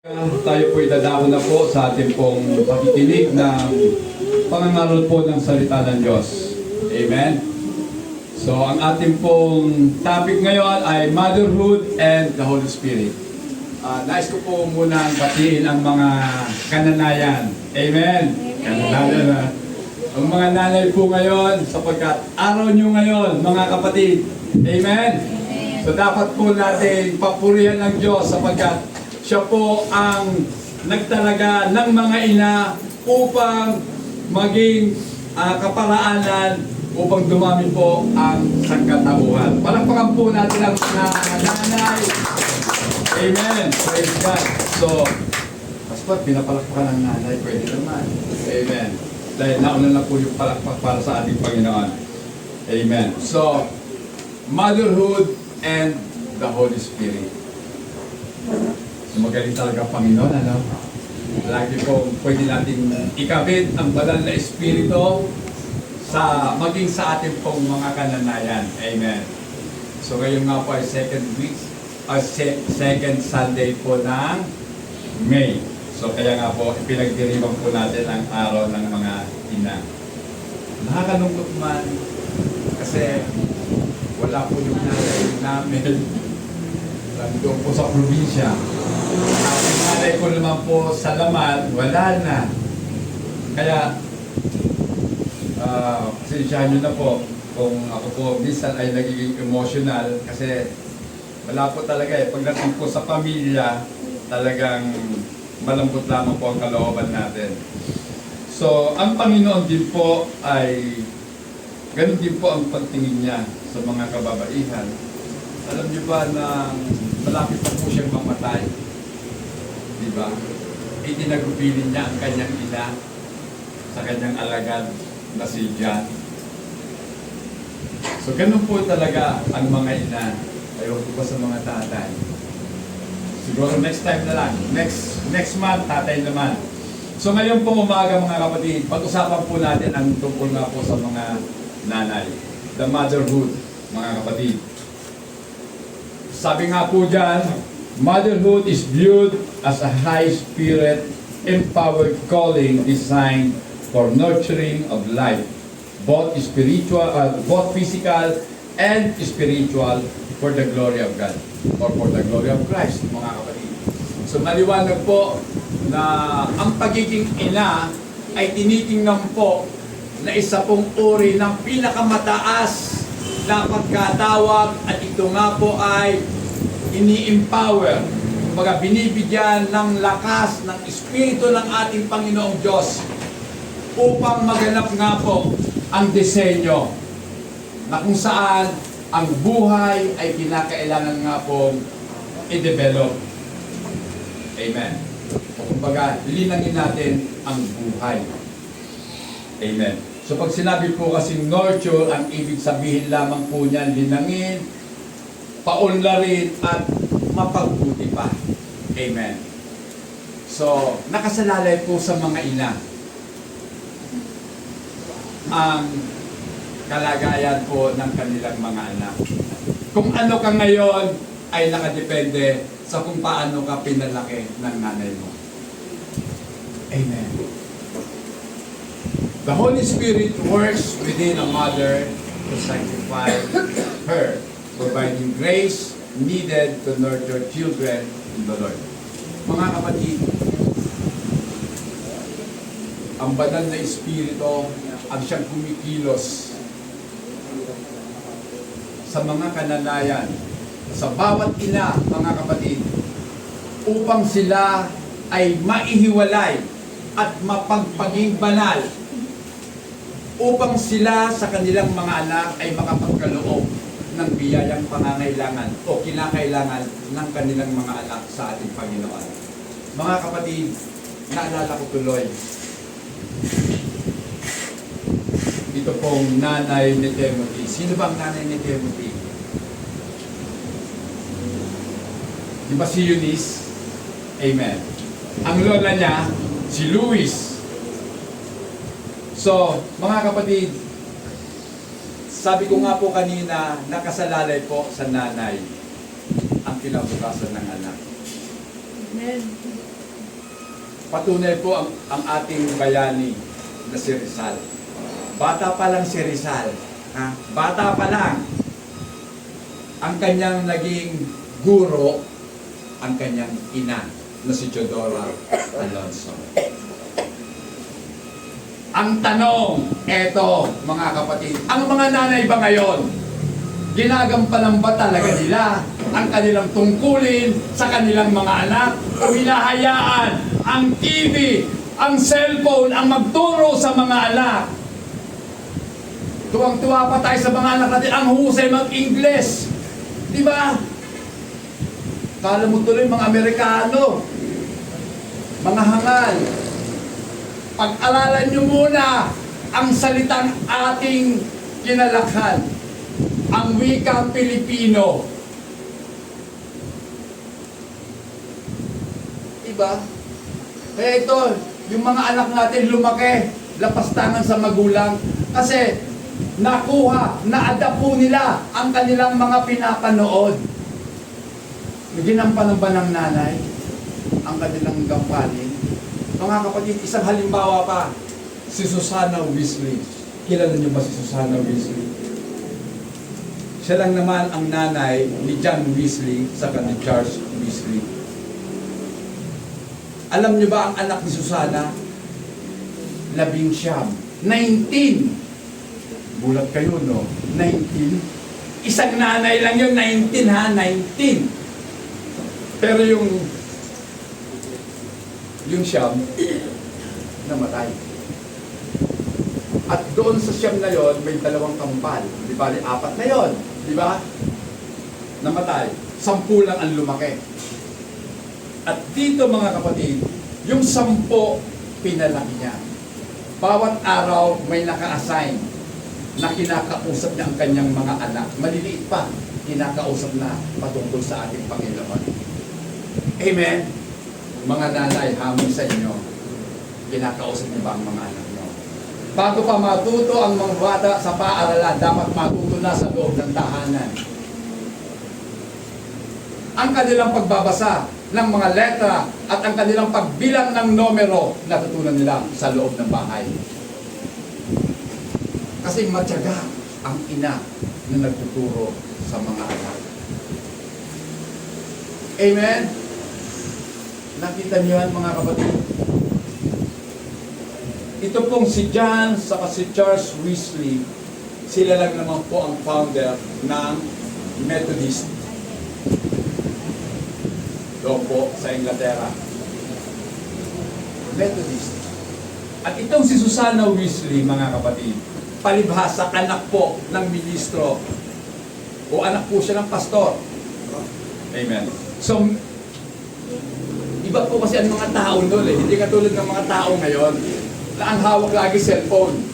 Tayo po idadako na po sa ating pong pakikinig ng pangangaral po ng salita ng Diyos. Amen? So, ang ating pong topic ngayon ay Motherhood and the Holy Spirit. Nais ko po muna batiin ang mga kananayan. Amen? Kananayan. Ang mga nanay po ngayon, sapagkat araw nyo ngayon, mga kapatid. Amen? So, dapat po natin papurihan ng Diyos sapagkat siya po ang nagtalaga ng mga ina upang maging kaparaanan upang dumami po ang sangkatauhan. Palakpakan po natin ang nanay. Amen. Praise God. So, Pastor, pinapalakpakan ng nanay. Pwede naman. Amen. Dahil nauna na po yung palakpak para sa ating Panginoon. Amen. So, motherhood and the Holy Spirit. So, magaling talaga Panginoon, ano? Lagi po pwede natin ikabit ang banal na Espiritu maging sa ating pong mga kananayan. Amen. So, ngayon nga po ay second Sunday po ng May. So, kaya nga po, ipinagdiriwang po natin ang araw ng mga ina. Nakakalungkot man kasi wala po yung nanay namin doon po sa probinsya. Ang nanay ko naman po sa laman, wala na. Kaya, pasensyahan nyo na po kung ako po minsan ay nagiging emotional kasi wala po talaga eh. Pagdating po sa pamilya, talagang malambot lamang po ang kalooban natin. So, ang Panginoon din po ay ganun din po ang pagtingin niya sa mga kababaihan. Alam niyo ba na malapit pa po siyang mamatay? Diba? Itinagupilin niya ang kanyang ina sa kanyang alagad na si John. So, ganun po talaga ang mga ina. Ayaw ko pa sa mga tatay. Siguro next time na lang. Next month, tatay naman. So, ngayon po umaga mga kapatid, pag-usapan po natin ang tungkol nga po sa mga nanay. The motherhood, mga kapatid. Sabi nga po dyan, motherhood is viewed as a high spirit, empowered calling designed for nurturing of life, both physical and spiritual, for the glory of God or for the glory of Christ, mga kapatid. So maliwanag po na ang pagiging ina ay tinitingnan po na isa pong uri ng pinakamataas na pagkatawag at ito nga po ay ini-empower, kumbaga binibigyan ng lakas ng Espiritu ng ating Panginoong Diyos upang maganap nga po ang disenyo na kung saan ang buhay ay kinakailangan nga po i-develop. Amen. O kumbaga, linangin natin ang buhay. Amen. So pag sinabi po kasing nurture, ang ibig sabihin lamang po niyan, linangin, paunlarin, at mapagbuti pa. Amen. So, nakasalalay po sa mga ina ang kalagayan po ng kanilang mga anak. Kung ano ka ngayon ay nakadepende sa kung paano ka pinalaki ng nanay mo. Amen. The Holy Spirit works within a mother to sanctify her, providing grace needed to nurture children in the Lord. Mga kapatid, ang banal na Espiritu ang siyang kumikilos sa mga kananayan, sa bawat ina, mga kapatid, upang sila ay maihiwalay at mapagpaging banal, upang sila sa kanilang mga anak ay makapagkaloob ng biyayang pangangailangan o kinakailangan ng kanilang mga anak sa ating Panginoon. Mga kapatid, naalala ko tuloy, ito pong nanay ni Timothy. Sino ba ang nanay ni Timothy? Di ba si Eunice? Amen. Ang lola niya, si Luis. So, mga kapatid, sabi ko nga po kanina, nakasalalay po sa nanay ang kinabukasan ng anak. Amen. patunay po ang ating bayani na si Rizal. Bata pa lang si Rizal, ha? Bata pa lang, ang kanyang naging guro, ang kanyang ina na si Teodora Alonso. Ang tanong, eto mga kapatid, ang mga nanay ba ngayon, ginagampanan ba talaga nila ang kanilang tungkulin sa kanilang mga anak o hinahayaan ang TV, ang cellphone ang magturo sa mga anak? Tuwang-tuwa pa tayo sa mga anak natin, ang husay mag-Ingles. Di ba? Kala mo tuloy mga Amerikano, mga hangal. Pag-aralan nyo muna ang salitang ating kinalakhan, ang wikang Pilipino. Diba? Kaya ito, yung mga anak natin lumaki, lapastangan sa magulang, kasi nakuha, na-adapt po nila ang kanilang mga pinapanood. Ginampanan ba ng nanay ang kanilang gampanin? Mga kapatid, isang halimbawa pa, si Susana Weasley. Kilala niyo ba si Susana Weasley? Siya lang naman ang nanay ni John Weasley sa ni Charles Weasley. Alam niyo ba ang anak ni Susana? 19. 19. Bulat kayo, no? 19. Isang nanay lang yun, 19 ha, 19. Pero yung Siyam, namatay. At doon sa Siyam na yon, may 2 kambal. Di ba? 4 na yon. Di ba? Namatay. 10 lang ang lumaki. At dito mga kapatid, yung 10 pinalaki niya. Bawat araw may naka-assign na kinakausap niya ang kanyang mga anak. Maliliit pa, kinakausap na patungkol sa ating Panginoon. Amen? Mga nanay, hamon sa inyo, kinakausap niyo ba ang mga anak niyo? Bago pa matuto ang mga bata sa paaralan, dapat matuto na sa loob ng tahanan. Ang kanilang pagbabasa ng mga letra at ang kanilang pagbilang ng numero, natutunan nila sa loob ng bahay. Kasi matyaga ang ina na nagtuturo sa mga anak. Amen? Nakita niyo yan mga kapatid? Ito pong si John saka si Charles Weasley, sila lang naman po ang founder ng Methodist. Doon po sa Inglaterra. Methodist. At itong si Susana Weasley, mga kapatid, palibhasa anak po ng ministro o anak po siya ng pastor. Amen. So, iba po kasi ang mga tao noon eh. Hindi katulad ng mga tao ngayon na ang hawak lagi cellphone.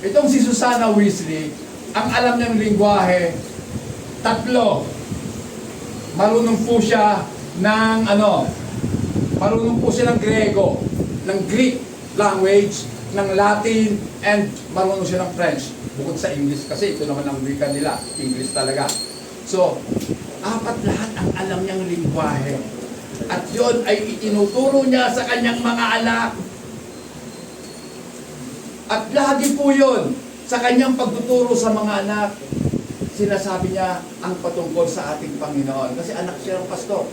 Itong si Susana Weasley, ang alam niyang lingwahe, 3. Marunong po siya ng marunong po siya ng Grego, ng Greek language, ng Latin, and marunong siya ng French. Bukod sa English kasi ito naman ang wika nila, English talaga. So, 4 lahat ang alam niyang lingwahe. At yon ay itinuturo niya sa kanyang mga anak. At lagi po yon sa kanyang pagtuturo sa mga anak, sinasabi niya ang patungkol sa ating Panginoon. Kasi anak siya ng pastor.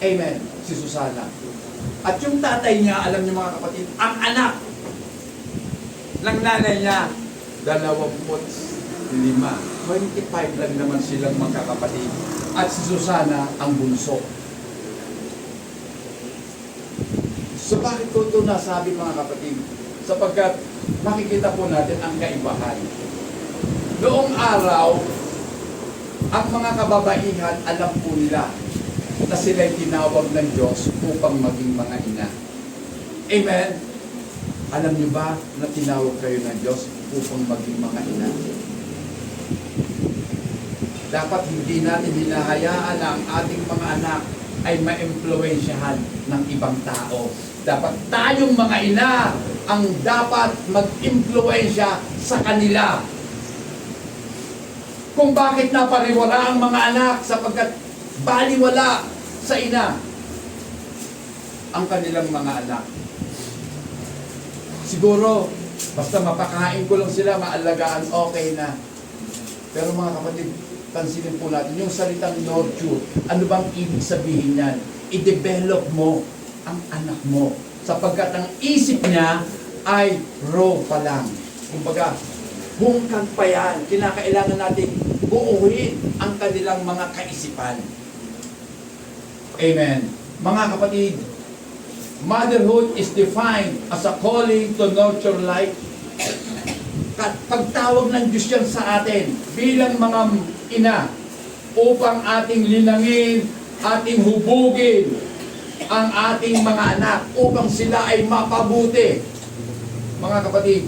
Amen. Si Susana. At yung tatay niya, alam niyo mga kapatid, ang anak ng nanay niya, 25. 25 lang naman silang magkakapatid. At si Susana ang bunso. So bakit ko ito nasabi mga kapatid? Sapagkat makikita po natin ang kaibahan. Noong araw, ang mga kababaihan alam po nila na sila'y tinawag ng Diyos upang maging mga ina. Amen? Alam niyo ba na tinawag kayo ng Diyos upang maging mga ina? Dapat hindi natin hinahayaan na ang ating mga anak ay ma-impluwensyahan ng ibang tao. Dapat tayong mga ina ang dapat mag-impluwensya sa kanila. Kung bakit napariwara ang mga anak sapagkat baliwala sa ina. ang kanilang mga anak. Siguro, basta mapakain ko lang sila, maalagaan, okay na. Pero mga kapatid, pansinin po natin, yung salitang nurture, ano bang ibig sabihin yan? I-develop mo ang anak mo. Sapagkat ang isip niya ay raw pa lang. Kumbaga, bungkag pa yan. Kinakailangan natin buuhin ang kanilang mga kaisipan. Amen. Mga kapatid, motherhood is defined as a calling to nurture life. Pagtawag ng Diyos yan sa atin bilang mga ina upang ating linangin, ating hubugin ang ating mga anak upang sila ay mapabuti. Mga kapatid,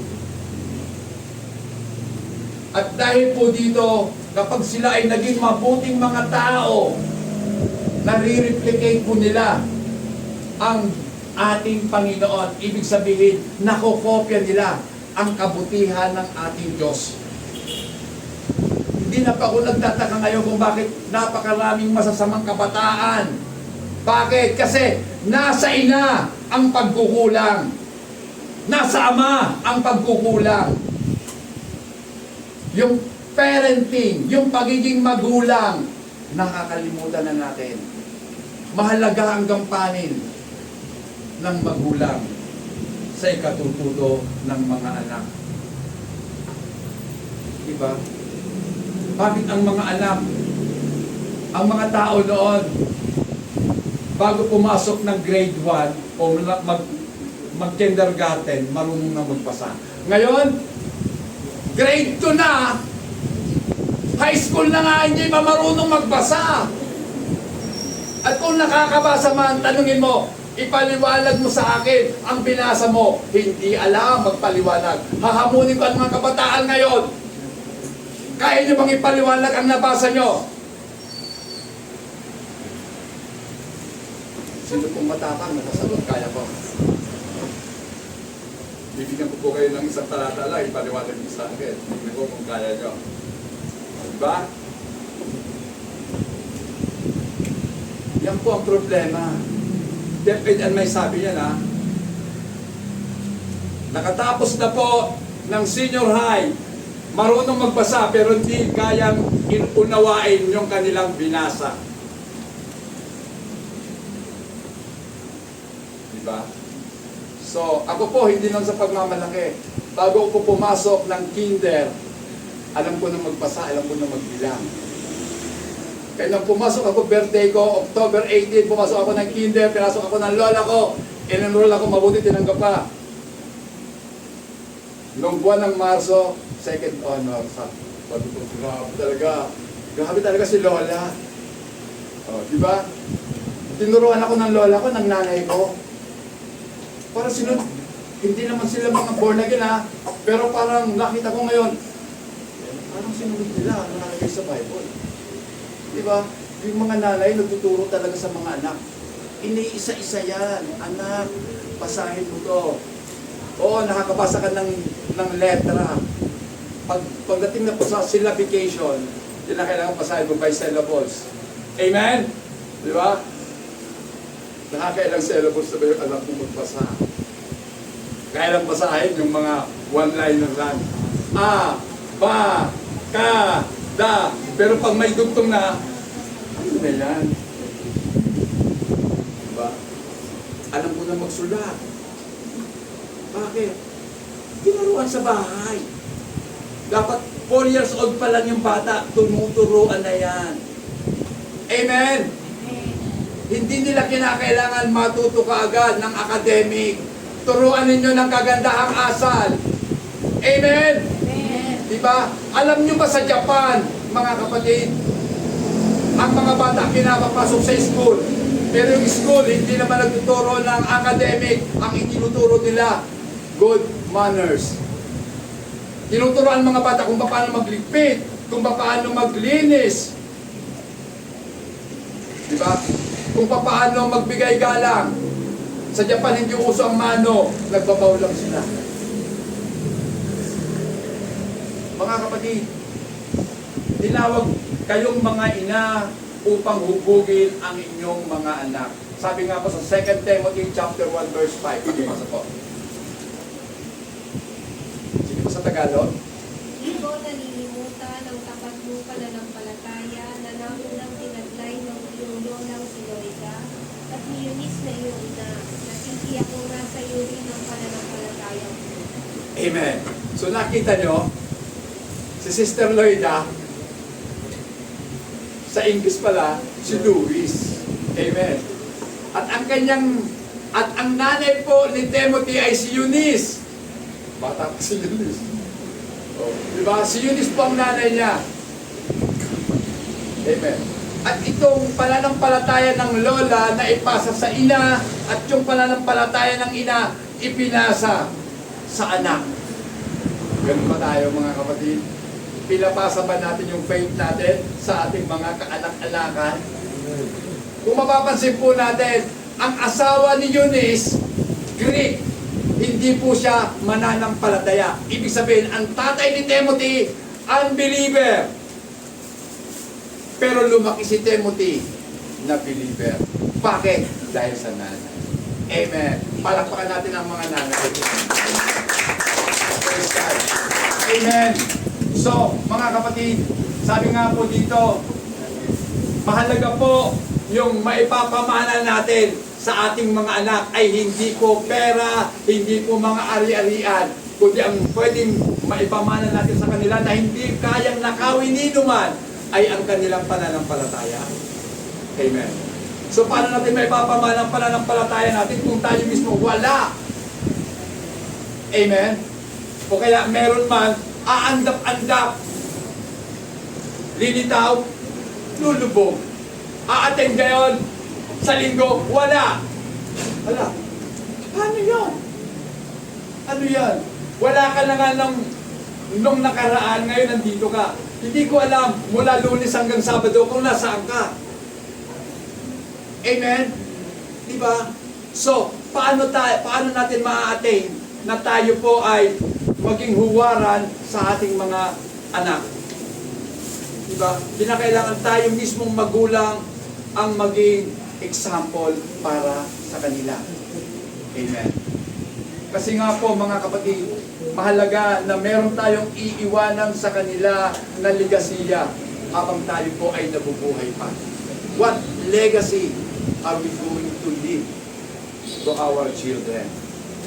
at dahil po dito, kapag sila ay naging mabuting mga tao, nare-replicate po nila ang ating Panginoon. Ibig sabihin, nakokopya nila ang kabutihan ng ating Diyos. Hindi na pa ako nagtataka ngayon kung bakit napakaraming masasamang kabataan. Bakit? Kasi nasa ina ang pagkukulang. Nasa ama ang pagkukulang. Yung parenting, yung pagiging magulang, nakakalimutan na natin. Mahalaga ang gampanin ng magulang sa ikatututo ng mga anak. Diba? Bakit ang mga anak, ang mga tao noon, bago pumasok ng grade 1 o mag-kindergarten, marunong na magbasa. Ngayon, grade 2 na, high school na nga, hindi pa marunong magbasa. At kung nakakabasa man, tanungin mo, ipaliwanag mo sa akin ang binasa mo. Hindi alam magpaliwanag. Hahamunin ko ang mga kabataan ngayon. Kaya nyo bang ipaliwanag ang nabasa nyo? Sino pong matapang nakasagot? Kaya ko. Bibigyan ko po kayo ng isang talata lang, ipaliwanag nyo sa akin. Tingnan ko kung kaya nyo. Diba? Yan po ang problema. David and may sabi niya na, nakatapos na po ng senior high, marunong magbasa pero hindi kayang inunawain yung kanilang binasa. Diba? So, ako po, hindi lang sa pagmamalaki. Bago ko pumasok ng kinder, alam ko na magbasa, alam ko na magbilang. Kaya nang pumasok ako, birthday ko, October 18, pumasok ako ng kinder, pinasok ako ng lola ko, in-enroll ako, mabuti tinanggap pa. Noong buwan ng Marso, second honor. Sabi ko, grabe talaga si lola. O, diba? Tinuruan ako ng lola ko, ng nanay ko. Para sila, hindi naman sila mga born again ha, pero parang nakita ko ngayon, parang sinunod nila ang nakalagay sa Bible. Diba? Yung mga nanay nagtuturo talaga sa mga anak. Iniisa-isa yan. Anak, basahin mo to. Oo, nakakabasa ka ng letra. Pagdating na po sa syllabication, yun na kailangan basahin mo by syllables. Amen? Diba? Nakakailang syllables na ba yung anak mo magbasa? Kaya lang basahin yung mga one-liner lang. A, ba, ka, da. Pero pag may dugtong na, ano na yan? Diba? Alam ko na magsulat. Bakit? Tinuruan sa bahay. Dapat 4 years old pa lang yung bata, tumuturuan na yan. Amen? Hindi nila kinakailangan matuto kaagad ng academic. Turuan ninyo ng kagandahang asal. Amen? Diba? Alam nyo ba sa Japan, mga kapatid, ang mga bata pinapapasok sa school. Pero yung school, hindi naman nagtuturo ng academic. Ang itinuturo nila, good manners. Tinuturoan mga bata kung paano magligpit, kung paano maglinis. Diba? Kung paano magbigay galang. Sa Japan, hindi uso ang mano. Nagbabaw lang sila. Mga kapatid, tinawag kayong mga ina upang hubugin ang inyong mga anak. Sabi nga po sa 2 Timothy chapter 1 verse 5. Pakibasa po. Sige po sa Tagalog. Di ko nalilimutan ang tapat mo pananampalataya na naunang tinaglay ng iyong lolang si Loida at ni Eunice na iyong ina. Natitiyak ko nga sa iyo rin ang pananampalataya mo. Amen. So nakita nyo, si Sister Loida, sa English pala, si Luis. Amen. At ang nanay po ni Timothy ay si Eunice. Bata pa si Eunice. Oh, diba? Si Eunice po ang nanay niya. Amen. At itong pananampalataya ng lola na ipasa sa ina at yung pananampalataya ng ina ipinasa sa anak. Ganun ba tayo mga kapatid? Pinapasa ba natin yung faith natin sa ating mga kaanak-anakan? Kung mapapansin po natin, ang asawa ni Eunice, Greek, hindi po siya mananampalataya. Ibig sabihin, ang tatay ni Timothy, unbeliever. Pero lumaki si Timothy na believer. Bakit? Dahil sa nanay. Amen. Palakpakan natin ang mga nanay. Praise God. Amen. So, mga kapatid, sabi nga po dito, mahalaga po yung maipapamana natin sa ating mga anak ay hindi po pera, hindi po mga ari-arian, kundi ang pwedeng maipamana natin sa kanila na hindi kayang nakawin ni numan ay ang kanilang pananampalataya. Amen. So, paano natin maipapamana ang pananampalataya natin kung tayo mismo wala? Amen. O kaya meron man, aandap-andap, lilitaw, lulubog. A-attend ngayon sa linggo, wala. Wala. Paano yun? Ano yan? Wala ka na nga nung nakaraan, ngayon nandito ka. Hindi ko alam mula Lunes hanggang Sabado kung nasaan ka. Amen? Diba? So, paano natin ma-attain na tayo po ay maging huwaran sa ating mga anak? Diba? Kinakailangan tayo mismong magulang ang maging example para sa kanila. Amen. Kasi nga po mga kapatid, mahalaga na meron tayong iiwanan sa kanila na legasiya habang tayo po ay nabubuhay pa. What legacy are we going to leave to our children?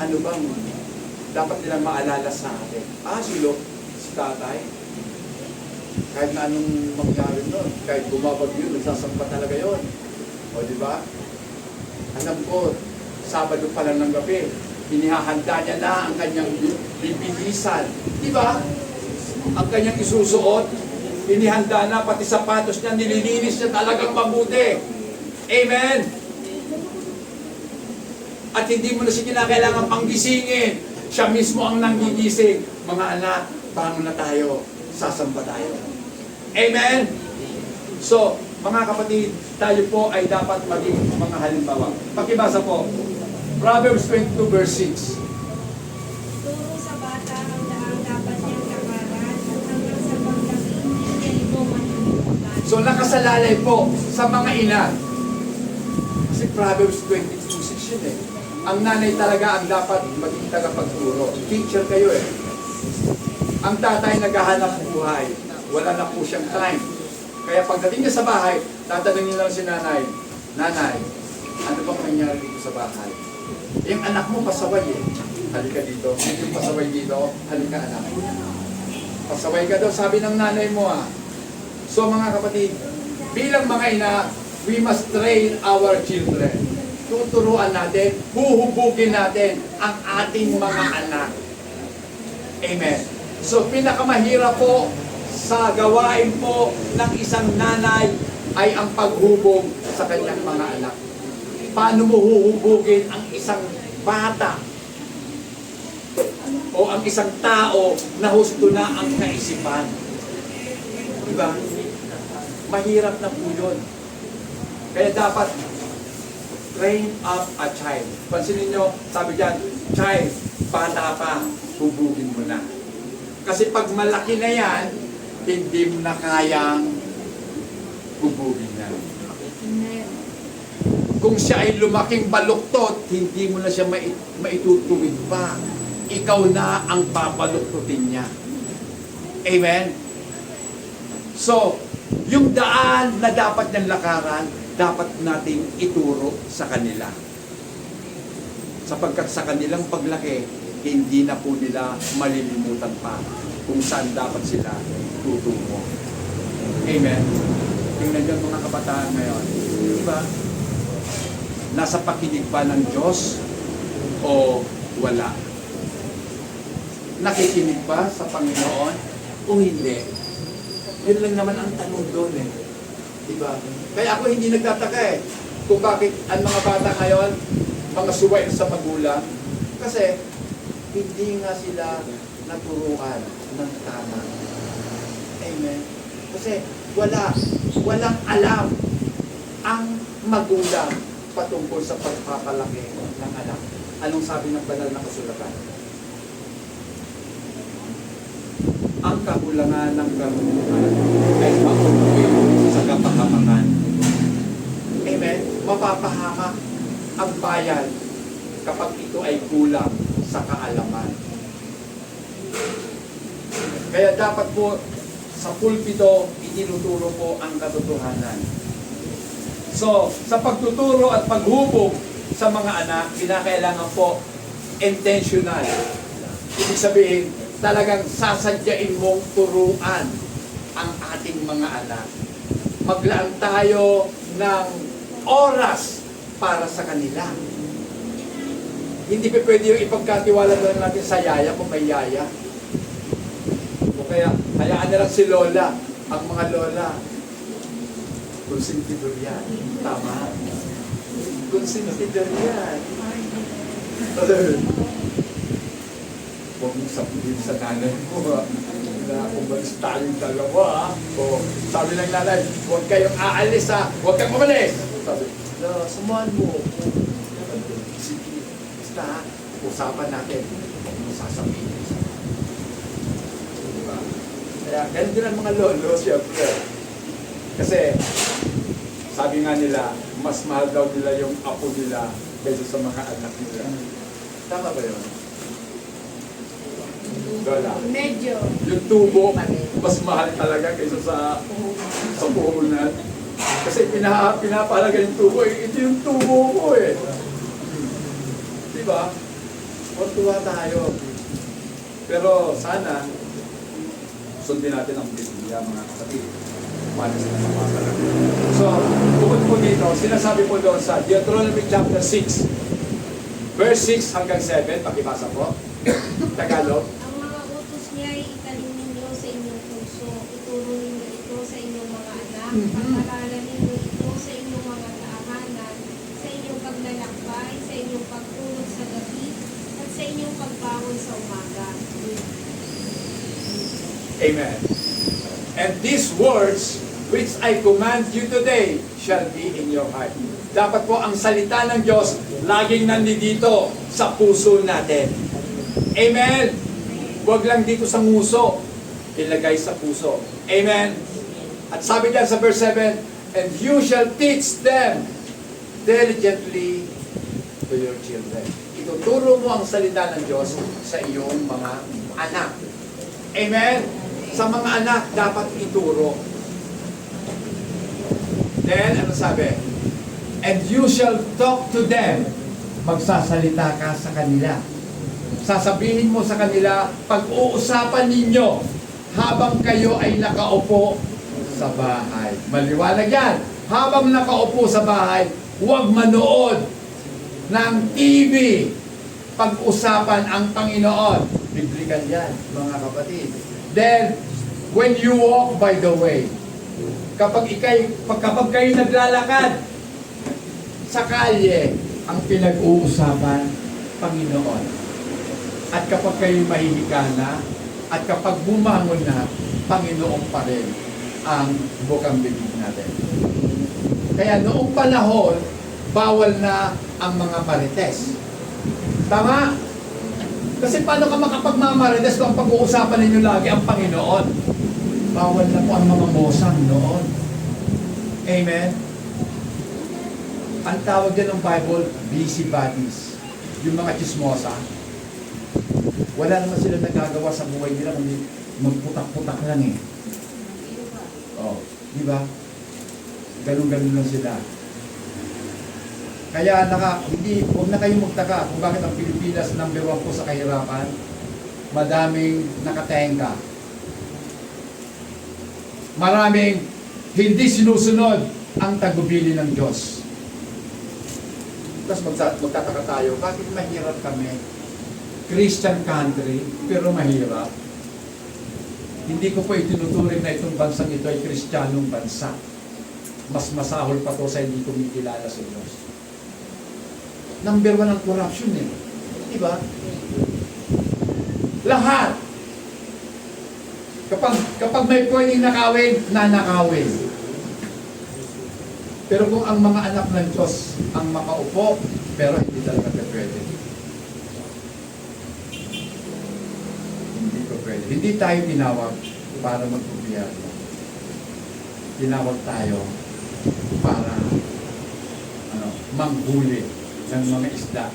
Ano bang dapat nilang maalala sa atin? Si tatay. Kahit na anong mangyari nun, kahit bumabag yun, nagsasampa talaga yun. O di ba? Alam ko, Sabado pa lang ng gabi, inihahanda niya na ang kanyang bibilisan. Di ba? Ang kanyang isusuot, inihanda na, pati sapatos niya, nililinis niya talagang mabuti. Amen? At hindi mo na siya kinakailangan panggisingin. Siya mismo ang nanggigising. Mga anak, bangon na tayo. Sasamba tayo. Amen? So, mga kapatid, tayo po ay dapat maging mga halimbawa. Pakibasa po. Proverbs 22 verse 6. Turo sa bata ang daang dapat niyang lakaran at hanggang sa paglaki, hindi ito matutupad. So, nakasalalay po sa mga ina. Kasi Proverbs 22:6 yun eh. Ang nanay talaga ang dapat maging tagapagturo. Teacher kayo eh. Ang tatay naghahanap buhay. Wala na po siyang time. Kaya pagdating niya sa bahay, tatanungin lang si nanay, Nanay, ano bang nangyari dito sa bahay? Yung anak mo pasaway eh. Halika dito. Yung pasaway dito, halika anak. Pasaway ka daw, sabi ng nanay mo ah. So mga kapatid, bilang mga ina, we must train our children. Tuturuan natin, huhubugin natin ang ating mga anak. Amen. So pinakamahirap po sa gawain po ng isang nanay ay ang paghubog sa kanyang mga anak. Paano mo huhubugin ang isang bata o ang isang tao na husto na ang kaisipan? Diba? Mahirap na po yun. Kaya dapat train up a child. Pansinin nyo, sabi dyan, child, bata pa, hubugin mo na. Kasi pag malaki na yan, hindi mo na kayang hubugin na. Amen. Kung siya ay lumaking baluktot, hindi mo na siya maitutuwid pa. Ikaw na ang babaluktutin niya. Amen? So, yung daan na dapat niyang lakaran, dapat nating ituro sa kanila. Sapagkat sa kanilang paglaki, hindi na po nila malilimutan pa kung saan dapat sila tutungo. Amen? Tingnan niyo mga kabataan ngayon. Di ba? Nasa pakinig ba ng Diyos o wala? Nakikinig ba sa Panginoon o hindi? Yun lang naman ang tanong doon eh. Diba? Kaya ako hindi nagtataka eh kung bakit ang mga bata ngayon, mga suway sa magulang, kasi hindi nga sila naturuan ng tama. Amen? Kasi walang alam ang magulang patungkol sa pagpapalaki ng anak. Anong sabi ng banal na kasulatan? Ang kakulangan ng karunungan ay mauwi sa kapahamakan. Amen? Mapapahamak ang bayan kapag ito ay kulang sa kaalaman. Kaya dapat po sa pulpito, itinuturo po ang katotohanan. So, sa pagtuturo at paghubog sa mga anak, kinakailangan po intentional. Ibig sabihin, talagang sasadyain mong turuan ang ating mga anak. Maglaan tayo ng oras para sa kanila. Hindi pa pwede yung ipagkatiwala na lang natin sa yaya kung may yaya. O kaya, hayaan na lang si lola, ang mga lola. Konsentidor yan. Tama. Konsentidor yan. Huwag mong sabihin sa nanay mo na umalis tayong dalawa. O sabi ng nanay, huwag kayong aalis ha. Huwag kang umalis. Sabi, sumuhan mo. Sige. Basta, usapan natin. Huwag mong sasabihin. Diba? Kaya, ganun din ang mga lolo, siyempre. Kasi, sabi nga nila, mas mahal daw nila yung apo nila kaysa sa mga anak nila. Tama ba yun? Wala. Medyo. Yung tubo, mas mahal talaga kaysa sa puhunan. Kasi pinapalaga yung tubo, ito yung tubo ko eh. Diba? Tuwa tayo. Pero sana, sundin natin ang Biblia, mga kapatid. Paano sila mapapalaga. So, bukod po dito, sinasabi po doon sa Deuteronomy chapter 6, verse 6 hanggang 7, pakibasa po. Tagalog. Ang mga utos niya ay itanim ninyo sa inyong puso. Ituro ninyo ito sa inyong mga anak. Pag-aralan ninyo ito sa inyong mga tahanan, sa inyong paglalakbay, sa inyong pagtulog sa gabi, at sa inyong pagbangon sa umaga. Amen. And these words which I command you today shall be in your heart. Dapat po ang salita ng Diyos laging nandito sa puso natin. Amen. Huwag lang dito sa nguso, ilagay sa puso. Amen. At sabi diyan sa verse 7, and you shall teach them diligently to your children. Ituturo mo ang salita ng Diyos sa iyong mga anak. Amen. Sa mga anak, dapat ituro. Then, ano sabi? And you shall talk to them. Magsasalita ka sa kanila. Sasabihin mo sa kanila, pag-uusapan ninyo habang kayo ay nakaupo sa bahay. Maliwanag yan. Habang nakaupo sa bahay, huwag manood ng TV. Pag-usapan ang Panginoon. Biblical yan, mga kapatid. Then, when you walk by the way, kapag kayo naglalakad sa kalye, ang pinag-uusapan, Panginoon. At kapag kayo mahihiga na, at kapag bumangon na, Panginoon pa rin ang bukang bibig natin. Kaya noong panahon, bawal na ang mga marites. Tama? Kasi paano ka makapagmamarites kung ang pag-uusapan ninyo lagi ang Panginoon? Bawal na po ang mga mosang noon. Amen? Ang tawag din ng Bible, busybodies. Yung mga chismosa, wala naman sila nagagawa sa buhay nila kundi magputak-putak lang eh. Oh, di ba? Ganun-ganun lang sila. Kaya huwag na kayong magtaka kung bakit ang Pilipinas number 1 po sa kahirapan. Madaming nakatenga. Maraming hindi sinusunod ang tagubili ng Diyos. Tapos magtataka tayo, bakit mahirap kami? Christian country, pero mahirap. Hindi ko po itinuturing na itong bansang ito ay Kristiyanong bansa. Mas masahol pa to sa hindi kumikilala sa Diyos. Number 1 ang corruption eh. Di ba? Lahat. Kapag may pwedeng nakawin, nanakawin. Pero kung ang mga anak ng Diyos ang makaupo, pero hindi talaga pwede. Hindi ko pwede. Hindi tayo tinawag para magpupiyado. Tinawag tayo para manghuli ng mga isda.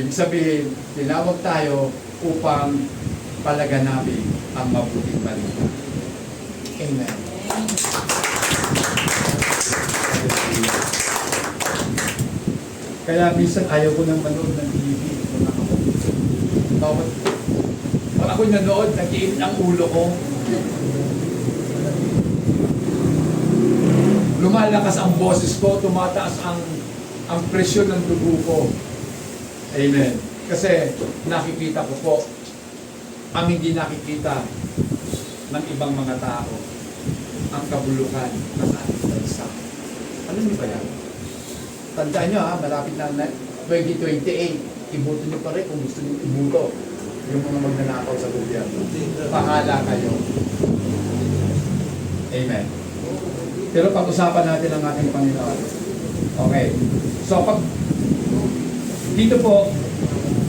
Ibig sabihin, tinawag tayo upang palaganapin ang mabuting balita. Amen. Kaya minsan ayaw ko nang manood ng TV. Pag ako nanood, nag-iinit ang ulo ko. Lumalakas ang boses ko, tumataas ang presyon ng dugo ko. Amen. Kasi nakikita ko po ang hindi nakikita ng ibang mga tao, ang kabulukan ng ating bansa. Alam niyo ba yan? Tandaan niyo ha, malapit na 2028, ibuto niyo pa rin kung gusto niyo ibuto yung mga magnanakaw sa gobyerno. Pahala kayo. Amen. Pero pag-usapan natin ang ating Panginoon. Okay. So, dito po,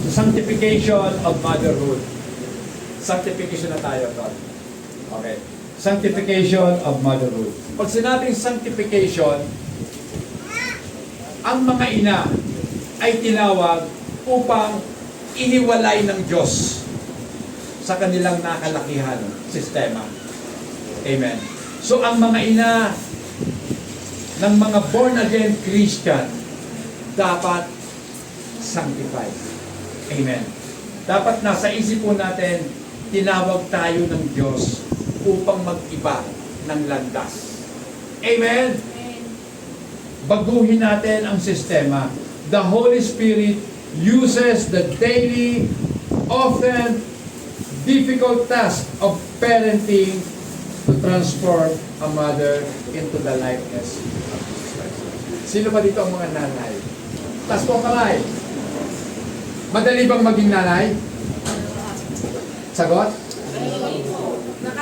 sa sanctification of motherhood. Sanctification na tayo, Lord. Okay. Sanctification of motherhood. Pag sinabing sanctification, ang mga ina ay tinawag upang ihiwalay ng Diyos sa kanilang nakalakihan sistema. Amen. So ang mga ina ng mga born-again Christian dapat sanctified. Amen. Dapat nasa isip po natin, tinawag tayo ng Diyos upang mag-iba ng landas. Amen. Baguhin natin ang sistema. The Holy Spirit uses the daily, often difficult task of parenting to transform a mother into the likeness of Jesus Christ. Sino ba dito ang mga nanay? Taas po kamay. Madali bang maging nanay? Sagot?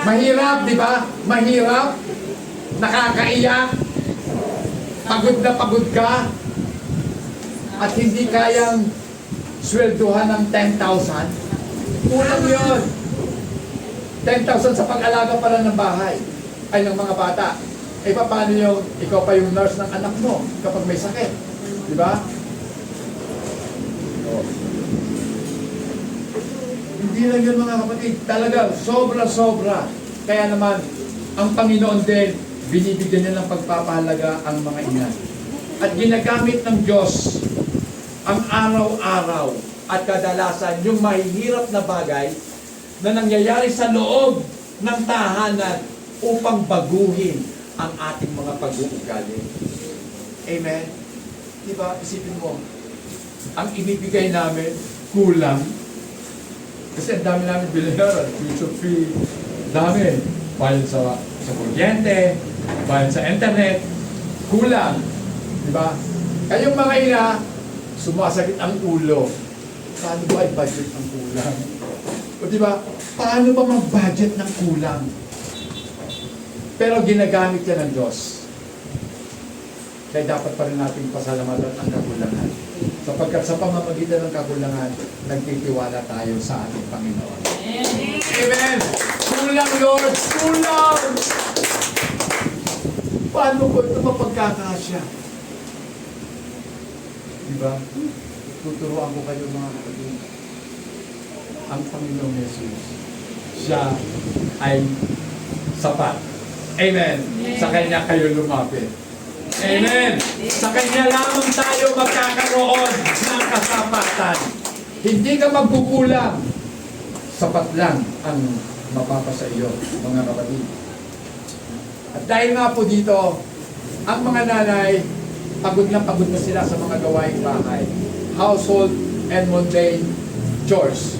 Mahirap, di ba? Mahirap. Nakakaiyak. Pagod na pagod ka. At hindi kayang swelduhan ng 10,000. Kulang yun. 10,000 sa pag-alaga pala ng bahay. Ay, ng mga bata. Eh, paano yung ikaw pa yung nurse ng anak mo kapag may sakit? Di ba? Oh. Hindi lang yun mga kapatid. Talaga, sobra-sobra. Kaya naman, ang Panginoon din, binibigyan niya ng pagpapahalaga ang mga ina. At ginagamit ng Diyos ang araw-araw at kadalasan yung mahihirap na bagay na nangyayari sa loob ng tahanan upang baguhin ang ating mga pag-uugali. Amen? Diba? Isipin mo, ang ibibigay namin, kulang. Kasi ang dami namin binayaran, tuition fee, dami. Bayad sa kuryente, bayad sa internet, kulang. Diba? Kayong mga ina, sumasakit ang ulo. Paano ba i-budget ang kulang? O diba, paano ba mag-budget ng kulang? Pero ginagamit yan ng Diyos. Kaya dapat pa rin natin pasalamatan ang kakulangan. Sapagkat sa pamamagitan ng kakulangan, nagtitiwala tayo sa ating Panginoon. Amen! Kulang, Lord! Kulang! Paano ko ito mapagkakasya? Diba? Tuturuan ko kayo mga kapatid. Ang Panginoong Jesus, siya ay sapat. Amen. Sa Kanya kayo lumapit. Amen. Sa Kanya lamang tayo magkakaroon ng kasapatan. Hindi ka magkukulang. Sapat lang ang mapapasa iyo, mga kapatid. At dahil nga po dito, ang mga nanay, pagod na sila sa mga gawaing bahay. Household and mundane chores.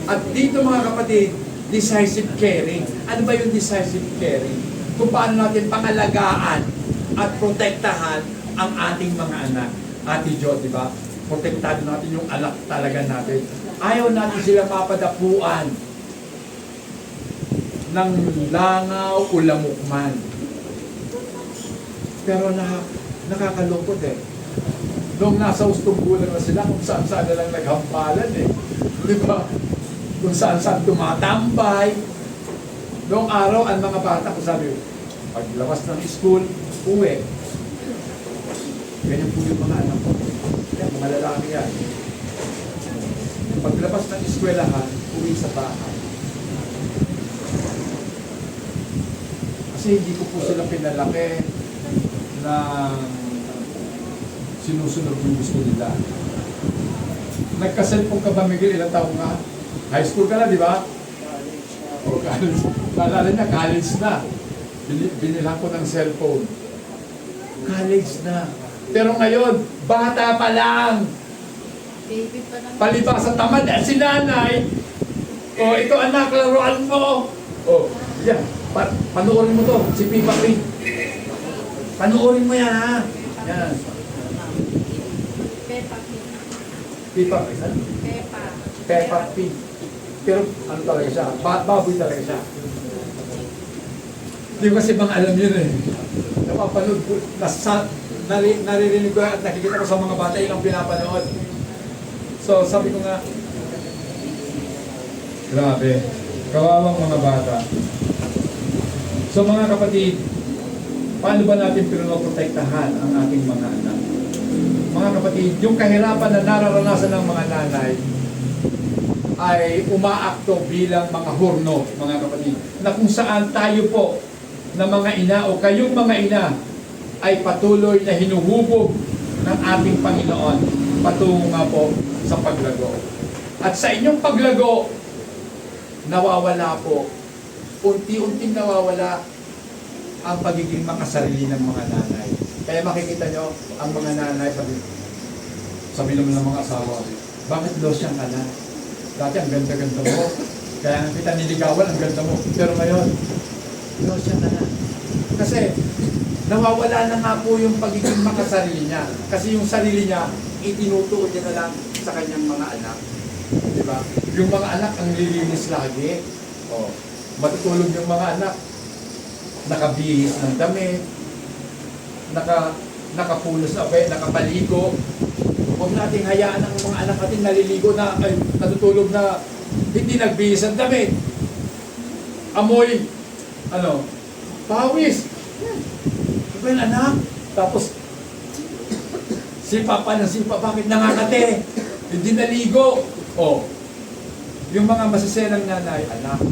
At dito mga kapatid, decisive caring. Ano ba yung decisive caring? Kung paano natin pangalagaan at protektahan ang ating mga anak. Ate Jo, di ba? Protektahan natin yung anak talaga natin. Ayaw natin sila mapadapuan ng langaw o lamok man. Pero nakakalungkot eh. Nung nasa ustong gulang na sila, kung saan-saan na lang naghampalan eh. Di ba? Kung saan-saan tumatambay. Noong araw, ang mga bata ko sabi, paglabas ng school, uwi. Ganyan po yung mga anak ko. Yan, mga lalaki yan. Paglabas ng eskwelahan, uwi sa bahay. Kasi hindi ko po sila pinalaki na sinusunod yung gusto nila. Nagka-cellphone ka ba, Miguel? Ilang taong nga? High school ka na, di ba? O, college. Naalala niya, college na. Binilhan ko ng cellphone. College na. Pero ngayon, bata pa lang. Baby pa lang. Palibasa tamad at si nanay. O, ito anak, laruan mo. O, yan. Panoorin mo to, si Pipa Pig. Panoorin mo yan, ha? Yan. Peppa Pig. Pipa Pig. Ano? Peppa. Peppa Pig. Pero ano talaga siya? Baboy talaga siya. Hindi ko kasi bang alam yun eh. Napapanood ko, naririnig ko at nakikita ko sa mga bata yung pinapanood. So sabi ko nga, grabe, kawawang mga bata. So mga kapatid, paano ba natin pinoprotektahan ang ating mga anak? Mga kapatid, yung kahirapan na nararanasan ng mga nanay ay umaakto bilang mga hurno, mga kapatid, na kung saan tayo po na mga ina o kayong mga ina ay patuloy na hinuhubog ng ating Panginoon patungo nga po sa paglago. At sa inyong paglago, nawawala po, unti-unting nawawala ang pagiging makasarili ng mga nanay. Kaya makikita nyo, ang mga nanay, sabi naman ng mga asawa, bakit losyang ka na? Dati ang ganda-ganda mo, kaya nga kita niligawan, ang ganda mo. Pero ngayon, losyang ka na. Kasi, nawawala na nga po yung pagiging makasarili niya. Kasi yung sarili niya, itinutuon niya na lang sa kanyang mga anak. Diba? Yung mga anak ang lilinis lagi. O, matutulog yung mga anak. Nakabihis ng damit. Nakapulos na, nakapaligo. Huwag nating hayaan ang mga anak natin naliligo na, ay natutulog na hindi nagbihis ang damit. Amoy, pawis. Diba yung anak? Tapos, sipa pa ng sipa, bakit nangangate? Hindi naligo. O, yung mga masiselang nanay, anak,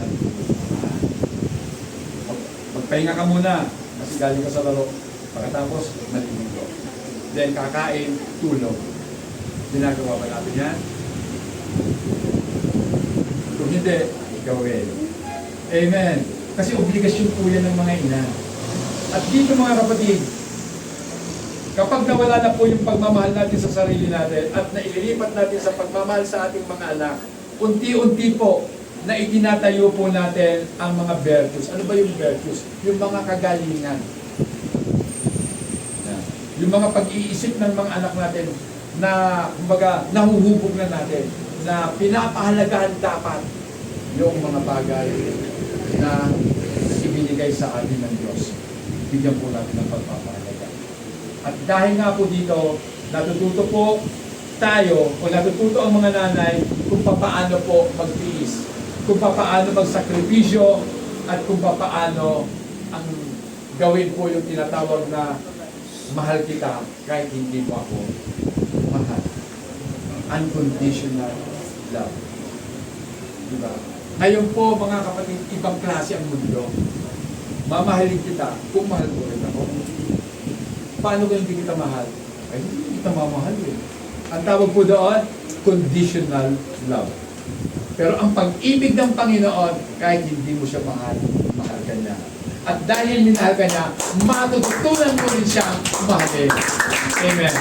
magpahinga ka muna. Kasi galing ka sa laro. Pagkatapos, naliligo. Then, kakain, tulog. Ginagawa ba natin yan? Kung hindi, gawin. Amen. Kasi obligasyon po yan ng mga ina. At dito mga kapatid, kapag nawala na po yung pagmamahal natin sa sarili natin at naililipat natin sa pagmamahal sa ating mga anak, unti-unti po na itinatayo po natin ang mga virtues. Ano ba yung virtues? Yung mga kagalingan. Yung mga pag-iisip ng mga anak natin na, kumbaga, nahuhubog na natin, na pinapahalagahan dapat yung mga bagay na ibinigay sa atin ng Diyos. Bigyan po natin ng pagpapahalaga. At dahil nga po dito, natututo po tayo, o natututo ang mga nanay kung paano po magtiis, kung paano magsakripisyo, at kung paano ang gawin po yung tinatawag na mahal kita kahit hindi mo ako unconditional love. Diba? Ngayon po, mga kapatid, ibang klase ang mundo. Mamahalin kita kung mahal mo rin ako. Paano kung hindi kita mahal? Ay, hindi kita mamahal eh. Ang tawag po doon, conditional love. Pero ang pag-ibig ng Panginoon, kahit hindi mo siya mahal, mahal ka niya. At dahil minahal ka niya, matututunan mo rin siyang mahalin. Amen.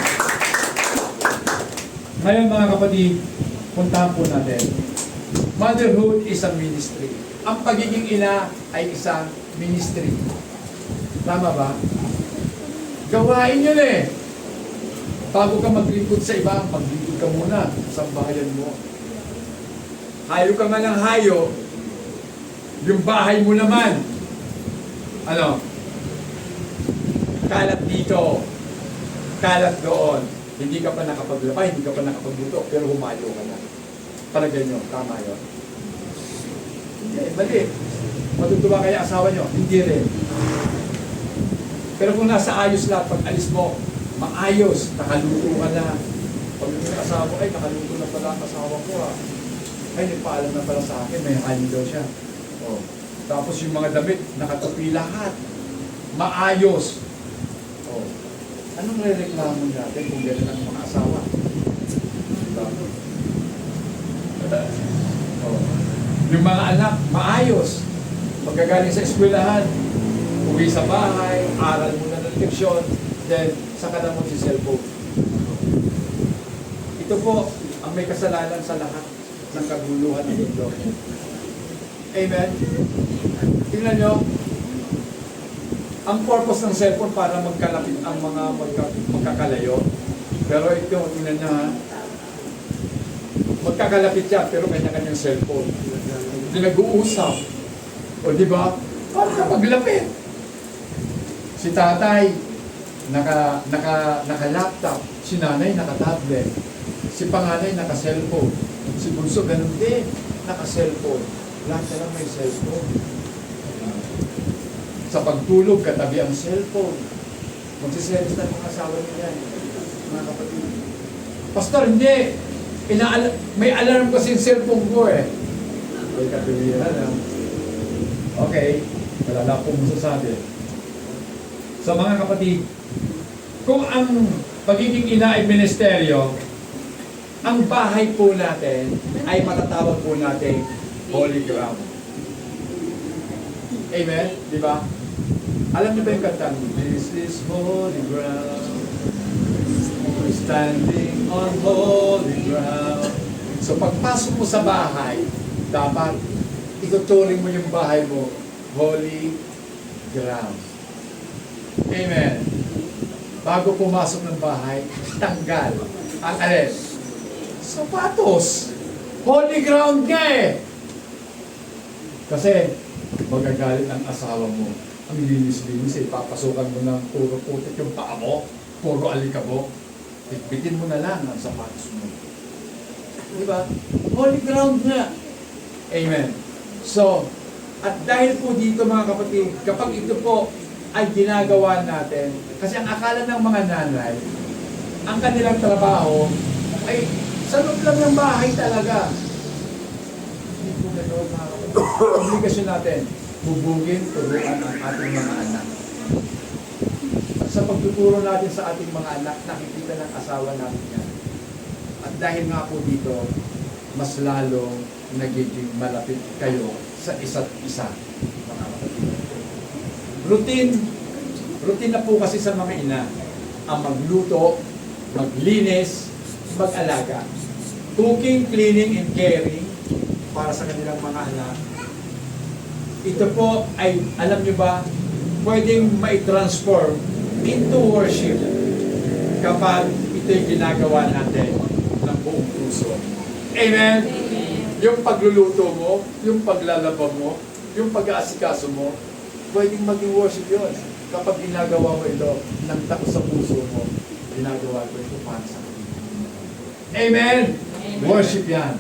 Ngayon mga kapatid, Puntahan po natin. Motherhood is a ministry. Ang pagiging ina ay isang ministry. Tama ba? Gawain yun eh. Bago ka maglingkod sa iba, maglingkod ka muna sa bahayan mo. Hayo ka nga ng hayo, yung bahay mo naman, ano, kalat dito, kalat doon. Hindi ka pa nakapaglaba, hindi ka pa nakapagluto, pero humayo ka na. Palagay nyo, tama yun. Hindi, mali. Matutuwa kaya asawa nyo? Hindi rin. Pero kung nasa ayos lahat, pag alis mo, maayos, nakaluto ka na. Pag yung asawa mo, ay nakaluto na pala ang asawa ko ah. Ay, nagpaalam na pala sa akin, may kanin daw siya. Oh. Tapos yung mga damit, nakatupi lahat. Maayos. Oh. Anong rereklamo natin kung gano'n ang mga asawa? Diba? Oh. Yung mga anak, maayos. Pagkagaling sa eskwelahan, uwi sa bahay, aral muna ng leksyon, then saka na mo si cellphone. Ito po ang may kasalanan sa lahat ng kaguluhan ng mundo. Amen? Tingnan nyo, ang purpose ng cellphone para magkalapit ang mga magkakalayo. Pero ito, tingnan nyo ha, magkakalapit siya pero kanya-kanyang cellphone. Hindi nag-uusap. O di ba? Para ka maglapit. Si tatay, naka-laptop. Si nanay, naka-tablet. Si panganay, naka-cellphone. Si bunso, ganun din. Naka-cellphone. Lahat na lang may cellphone. Sa pagtulog, katabi ang cellphone. Magsiselos na mga asawa niya yan. Mga kapatid. Pastor, hindi. May alarm kasi yung cellphone ko eh. May katuliran ah. Okay. Wala lang pong masasabi. sa mga kapatid, kung ang pagiging ina ay ministeryo, Ang bahay po natin ay matatawag po natin holy ground. Amen? Di ba? Alam niyo ba yung kantang, This is holy ground, we're standing on holy ground. So pagpasok mo sa bahay, dapat ituturing mo yung bahay mo, holy ground. Amen. Bago pumasok ng bahay, tanggal ang alis. Sapatos. Holy ground nga eh. Kasi magagalit ang asawa mo. Ang linis-linis eh. Papasukan mo ng puro putik yung paa mo. Puro alikabok. Bitbitin mo na lang ang sapatos mo. Diba? Holy ground nga. Amen. So, at dahil po dito mga kapatid, kapag ito po ay ginagawa natin, kasi ang akala ng mga nanay, ang kanilang trabaho ay sa loob lang ng bahay talaga. Hindi po gano'n mga kapatid. Obligasyon natin, bubugin, turuan ang ating mga anak. At sa pagtuturo natin sa ating mga anak, nakikita ng asawa natin yan. At dahil nga po dito, mas lalong nagiging malapit kayo sa isa't isa, mga kapatid. Routine na po kasi sa mga ina ang magluto, maglinis, mag-alaga. Cooking, cleaning, and caring para sa kanilang mga anak. Ito po ay, alam nyo ba, pwedeng mai-transform into worship kapag ito'y ginagawa natin ng buong puso. Amen? Yung pagluluto mo, yung paglalaba mo, yung pag-aasikaso mo, pwedeng maging worship yun. Kapag ginagawa mo ito ng takot sa puso mo, ginagawa ko ito para sa akin. Amen? Worship yan.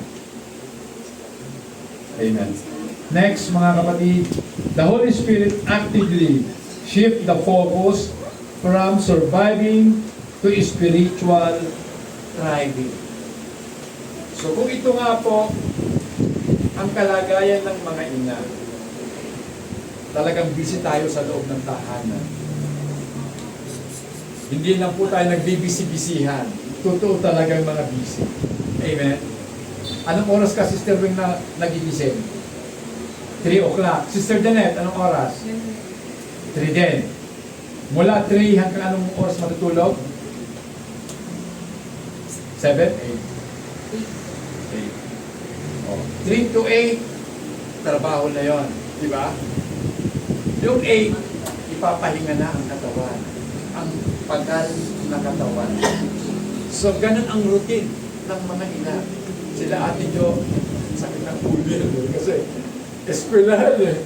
Amen. Next, mga kapatid, the Holy Spirit actively shift the focus from surviving to spiritual Thriving. So kung ito nga po ang kalagayan ng mga ina, talagang busy tayo sa loob ng tahanan. Hindi lang po tayo nagbibisi-bisihan. Totoo talagang mga busy. Amen? Anong oras ka, Sister Wing, na nagigising? 3 o'clock. Sister Janet, anong oras? 3 din. Mula 3 hanggang anong oras matutulog? 7? 8. 8. Oh. 3 to 8, trabaho na yon, di ba? Yung 8, ipapahinga na ang katawan. Ang pagal na katawan. So, ganun ang routine ng mga ina. Sila Ate Jo, sakit ng ulo kasi eskwelahan eh.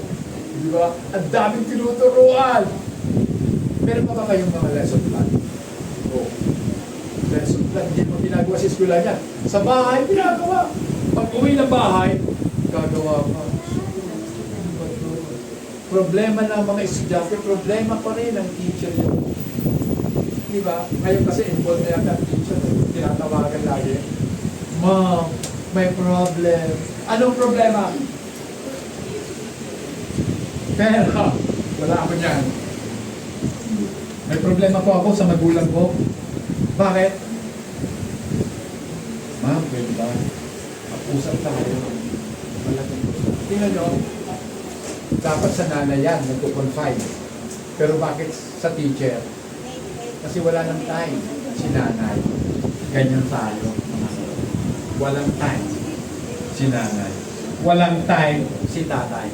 Di ba? Ang daming tinuturuan. Meron pa ba kayong mga lesson plan? Oo. Lesson plan, hindi mo ginagawa sa eskwela niya. Sa bahay, ginagawa. Pag uwi ng bahay, gagawa pa. Problema ng mga estudyante, problema pa rin ang teacher yun. Di ba? Ngayon kasi involved na yata ang teacher, tinatawagan lagi. Mom, may problem. Anong problema? Pera. Wala ako niyan. May problema po ako sa magulang ko. Bakit? Ma'am, pwede ba? Mag-usap tayo. Malaking usap. Tingnan nyo, dapat sa nanay yan, nagko-confide. Pero bakit sa teacher? Kasi wala nang time. Si nanay. Ganyan tayo. Walang time. Si nanay. Walang time. Si tatay.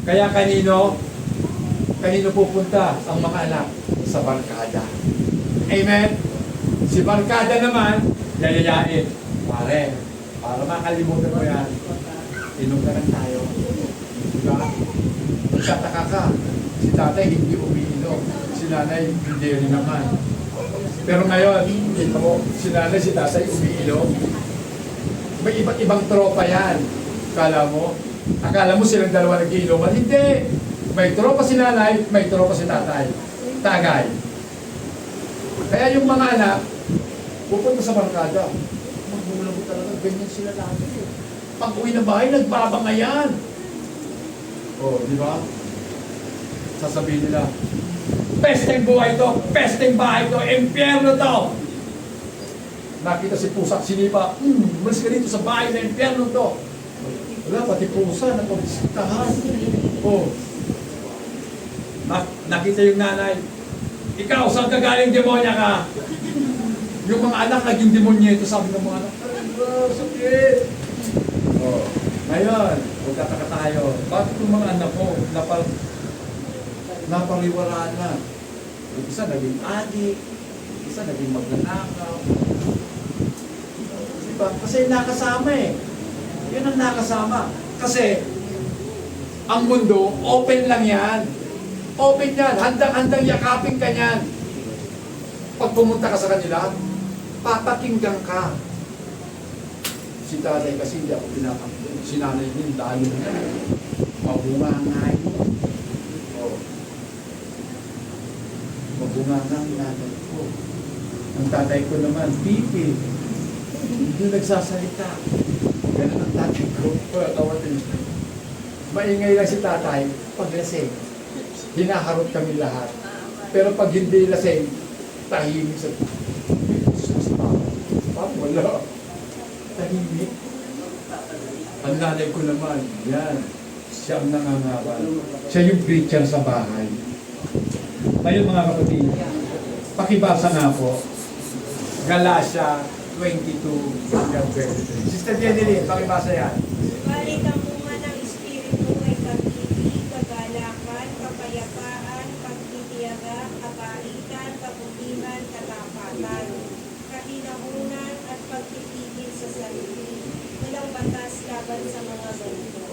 Kaya kanino pupunta ang mga anak? Sa barkada. Amen? Si barkada naman, yayayain. Pare, para makalimutan mo yan, inom na lang tayo. Diba? Magkataka ka. Si tatay hindi umiinom. Si nanay hindi rin naman. Pero ngayon, kita mo, si nanay, si tatay umiinom. May iba't ibang tropa yan. Akala mo silang dalawa nag-iinuman. Hindi! May tropa si nanay, may tropa si tatay. Tagay. Kaya yung mga anak, pupunta sa barkada. Magulang mo talaga, ganyan sila lagi. Pag uwi na bahay, nagbabangayan. Oh, di ba? Sasabihin nila, pesteng buhay to, pesteng bahay to, impyerno to. Nakita si pusa at sinipa, malis ka dito sa bahay na impyerno to. Wala, pati pusa, napabisitahan. Oh. Nakita yung nanay, ikaw, saan ka galing demonya ka? Yung mga anak, naging demonya ito, sabi ng mga anak, sakit. Oh. Ngayon, magkataka tayo, bakit yung mga anak ko, napariwala na? Yung isa naging adik, yung isa naging magnanakaw. Diba? Kasi nakasama eh. Yun ang nakasama. Kasi, ang mundo, open lang yan. Open yan. Handang-handang yakapin ka yan. Pag pumunta ka sa kanila, papakinggan ka. Si tatay kasi hindi ako pinapakinggan. Si nanay din, dahil na. Mabungangay. Oh. Mabungangay nanay ko. Ang tatay ko naman, pipi. Hindi nagsasalita. Ganun ang tatay ko. Maingay lang si tatay pag lasing. Hinaharot kami lahat. Pero pag hindi lasing, tahimik sa wala. Tahimik. Ang nanay ko naman, yan. Siya ang nangangawal. Siya yung preacher sa bahay. Ngayon mga kapatid, pakibasa nga po. Galatia 22 hanggang 23. Sister Jenny, pakibasa yan. Balik ang bunga ng Espiritu ay pag-ibig, kagalakan, kapayapaan, pagtitiyaga, kabaitan, kabutihan, katapatan, kahinahunan at pagtitipid sa sarili. Walang batas laban sa mga ganito.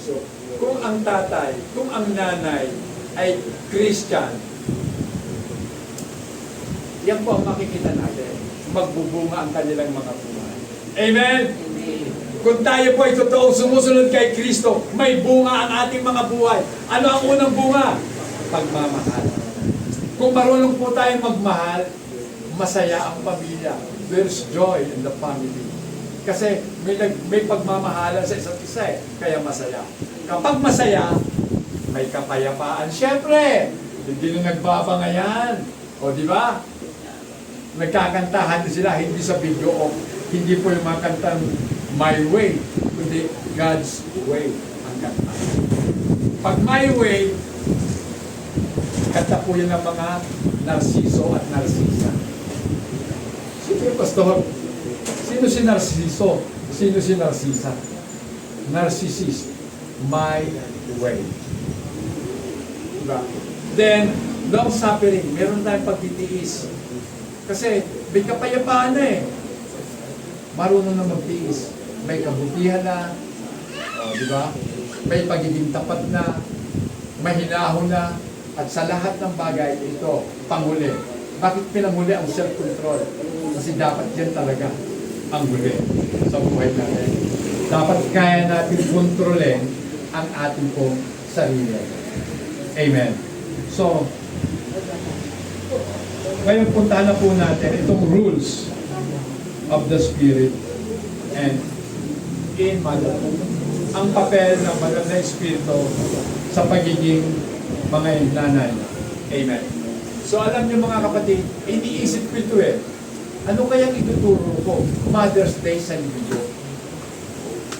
So, kung ang tatay, kung ang nanay ay Christian, yan po ang makikita natin. Magbubunga ang kanilang mga buhay. Amen? Kung tayo po ay totoong sumusunod kay Kristo, may bunga ang ating mga buhay. Ano ang unang bunga? Pagmamahal. Kung marunong po tayong magmahal, masaya ang pamilya. There's joy in the family. Kasi may pagmamahalan sa isa't isa eh. Kaya masaya. Kapag masaya, may kapayapaan. Siyempre, hindi na nagbabangayan. O di ba? Nagkakantahan sila, hindi sa video o hindi po yung mga kantang My Way, kundi God's Way ang kanta. Pag My Way, kanta po yun ng mga Narciso at Narcisa. Sino yung pastor? Sino si Narciso? Sino si Narcisa? Narcissist. My Way. Diba? Then, long suffering. Meron tayong pagtitiis. Kasi may kapayapaan na eh. Marunong na magtiis. May kabutihan na. O, di ba? May pagiging tapat na. Mahinahon na. At sa lahat ng bagay, ito, panghuli. Bakit pinanghuli ang self-control? Kasi dapat yan talaga ang huli sa buhay natin. Dapat kaya natin kontrolin ang ating pong sarili. Amen. So, ngayon puntahan na po natin itong rules of the Spirit and in Mother. Ang papel ng Banal na Espiritu sa pagiging mga nanay. Amen. So alam niyo mga kapatid, iniisip ko ito eh. Ano kayang ituturo ko? Mother's Day sa video.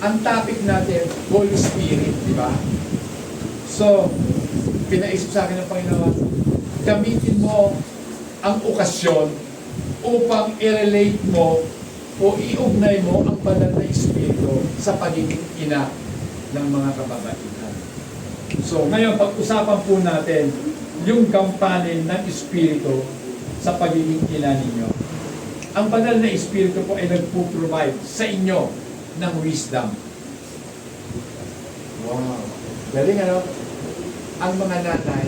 Ang topic natin, Holy Spirit, di ba? So, pinaisip sa akin ng Panginoon, gamitin mo ang okasyon upang i-relate mo o iugnay mo ang Banal na Espiritu sa pagiging ina ng mga kababaihan. So, ngayon, pag-usapan po natin yung gampanin ng Espiritu sa pagiging ina ninyo. Ang Banal na Espiritu po ay nagpo-provide sa inyo ng wisdom. Wow! Galing ano? Ang mga nanay,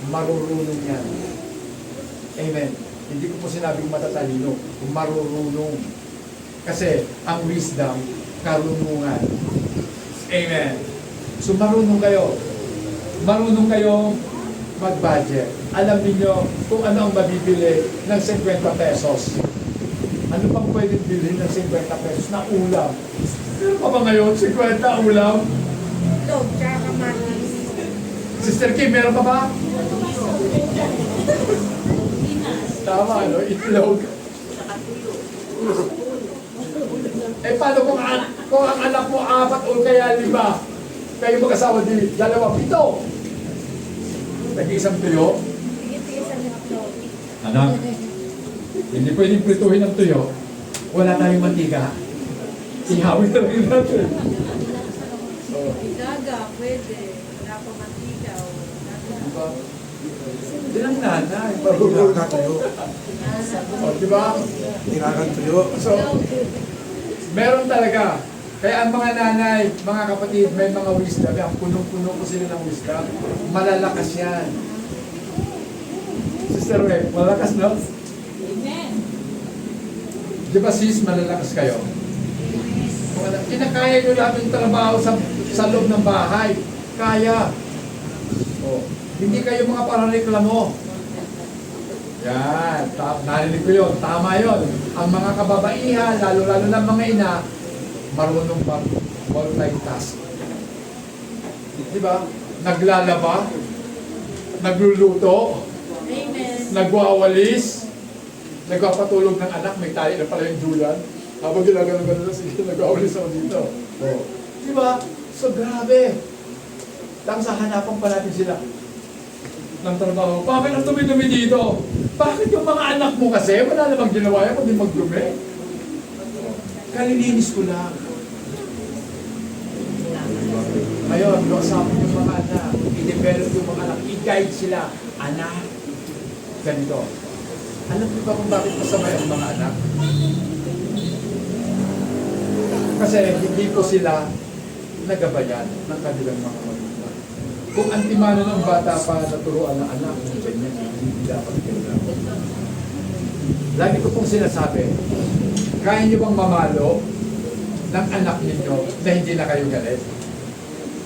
marurunong yan. Amen. Hindi ko po sinabing matatalino, marurunong. Kasi ang wisdom, karunungan. Amen. So marunong kayo. Marunong kayo mag-budget. Alam niyo kung ano ang mabibili ng 50 pesos. Ano pang pwedeng bilhin ng 50 pesos na ulam? Meron pa ba ngayon 50 ulam? Log, tsaka kamatis. Sister Kim, meron pa ba? Tama, no? Itlog. Eh, paano kung ang anak mo 4 o kaya 5? Kayo mag-asawa din, 2, 7. Nag-iisang tuyo. Tigit-tigisan ng log. Anak, hindi pwedeng prituhin ang tuyo. Wala tayong mantika. Ihawin na rin natin. Gaga, pwede. Wala pa mantika o gaga. Diba? Hindi lang nanay. Puro katuyo. O, diba? Hindi kakantuyo. So, meron talaga. Kaya ang mga nanay, mga kapatid, may mga wisdom. Ang punong-puno ko sila ng wisdom. Malalakas yan. Sister Web, malalakas, no? Amen. Di ba sis, malalakas kayo? Kinakaya nyo lahat yung trabaho sa loob ng bahay. Kaya. O, hindi kayo mga parareklamo. Yan, narinig ko yun. Tama yun. Ang mga kababaihan, lalo-lalo ng mga ina, marunong mag-multitask. Di ba? Naglalaba, nagluluto, Amen. nagwawalis, nagpapatulog ng anak, may tali na pala yung Julian. Habang ginagano-gano na sige, nagwawalis ako dito. Oh. Di ba? So grabe. Tapos hanapan pa natin sila ng trabaho. Bakit ang dumi-dumi dito? Bakit yung mga anak mo kasi? Wala namang ginawa yan, kundi magdumi. Kalilinis ko lang. Ngayon, kausapin yung mga anak, i-develop yung mga anak, i-guide sila. Anak, ganito. Alam niyo ba kung bakit masama yung mga anak? Kasi hindi po sila nagabayan ng kanilang mga magulang. Kung antimano ng bata pa naturuan ng anak, ganyan, hindi dapat ganyan. Lagi ko pong sinasabi, kaya niyo bang mamalo ng anak ninyo na hindi na kayo galit?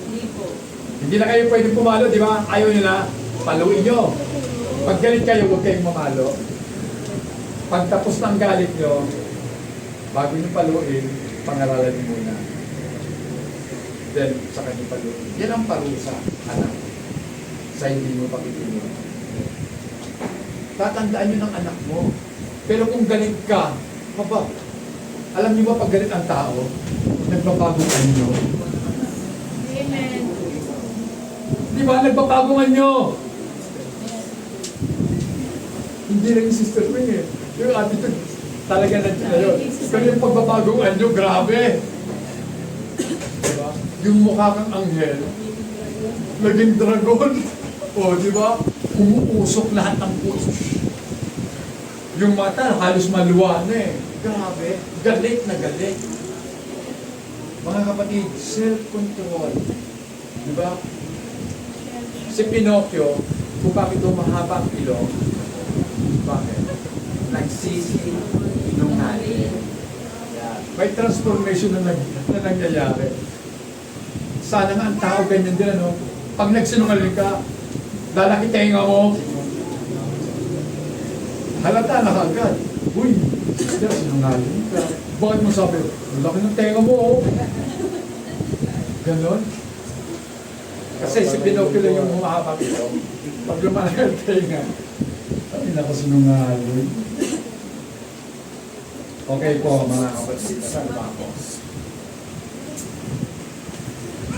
Hindi po. Hindi na kayo pwedeng pumalo, di ba? Ayaw nyo na, paluin nyo. Pag galit kayo, huwag kayong mamalo. Pag tapos ng galit nyo, Bago nyo paluin, pangaralan nyo muna. Then, sa kanya paluin. Yan ang parusa, anak. Sa hindi mo pakikinin. Tatandaan nyo ng anak mo. Pero kung galit ka, alam niyo ba pag galit ang tao, nagbabagong anyo? Amen. Di ba? Nagbabagong anyo! Hindi lang yung sister mo eh. Yung attitude, talaga nandiyan na yun. Pero yung pagbabagong anyo, grabe! Diba? Yung mukha kang anghel, naging dragon. O, di ba? Umuusok lahat ng puso. Yung mata, halos maluwa na eh. Grabe, galit na galit. Mga kapatid, self-control. Di ba? Si Pinocchio, kung bakit mahaba ang ilong, bakit? Nagsisinungaling. Yan. May transformation na nangyayari. Sana nga ang tao ganyan din, ano? Pag nagsinungaling ka, lalaki tenga mo, halata na kagad. Uy, sinungaling ka. Bakit mo sabi, ang laki ng tenga mo, oh. Ganon. Kasi si Pinocchio lang yung humahabang ito. Pag lumalaki ang tenga, ay naku, sinungaling. Okay po, mga kapatid. Saan ba ako?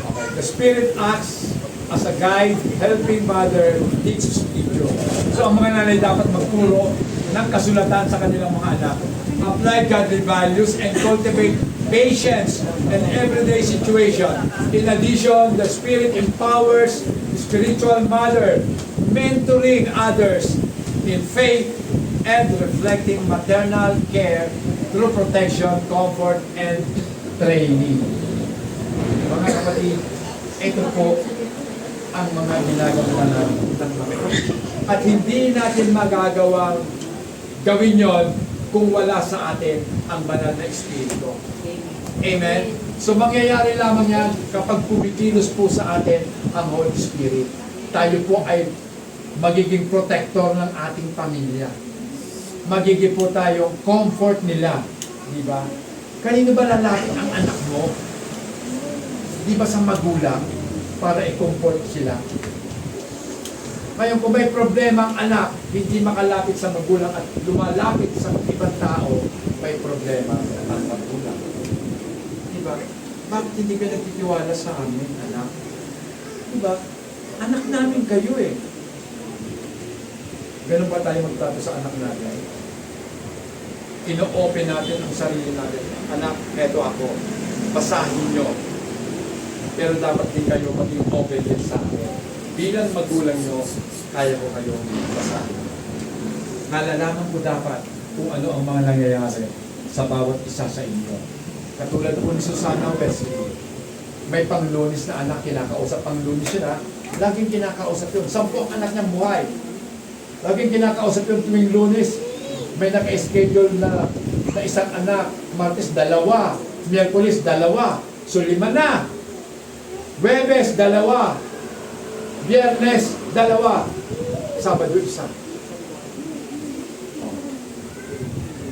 Okay. The Spirit acts as a guide, helping mother, teaches teacher. So ang mga nanay dapat magturo ng kasulatan sa kanilang mga anak. Apply godly values and cultivate patience in everyday situation. In addition, the Spirit empowers the spiritual mother, mentoring others in faith and reflecting maternal care through protection, comfort, and training. Mga kapatid, ito po ang mga ginagawa ng mga. At hindi natin magagawang gawin yon kung wala sa atin ang banal na Espiritu. Amen? So mangyayari lamang yan kapag pumikilos po sa atin ang Holy Spirit. Tayo po ay magiging protector ng ating pamilya. Magiging po tayong comfort nila. Di ba? Kanino ba lalapit ang anak mo? Di ba sa magulang para i-comfort sila? Ngayon, kung may problema ang anak, hindi makalapit sa magulang at lumalapit sa ibang tao, may problema ang magulang. Diba? Bakit hindi ka nagtitiwala sa amin, anak? Diba? Anak namin kayo eh. Ganun ba tayo magtrato sa anak natin? Ino-open natin ang sarili natin. Anak, eto ako. Basahin nyo. Pero dapat din kayo maging open din sa akin. Bilang magulang nyo, kaya ko kayong basahin. Nalalaman ko dapat kung ano ang mga nangyayari sa bawat isa sa inyo. Katulad po ni Susana Wesley, may panglunis na anak, kinakausap panglunis siya, laging kinakausap yun. 10 anak niyang buhay. Laging kinakausap yun tuwing Lunes. May naka-schedule na isang anak, Martes 2, Miyerkules 2, so 5 na. Huwebes 2, Biyernes 2, Sabado 1.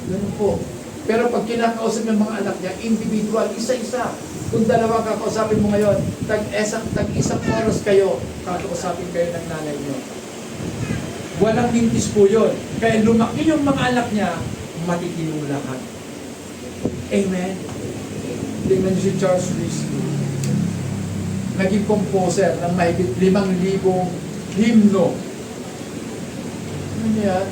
Ganun po. Pero pag kinakausap ng mga anak niya, individual, isa-isa. Kung 2 kakausapin mo ngayon, tag-isang oras kayo, kakausapin kayo ng nanay niyo. Walang hintis po yun. Kaya lumaki yung mga anak niya, matitino lahat. Amen? Tingnan niyo si Charles Wesley. Naging composer ng mahigit 5,000 himno. Ano yan?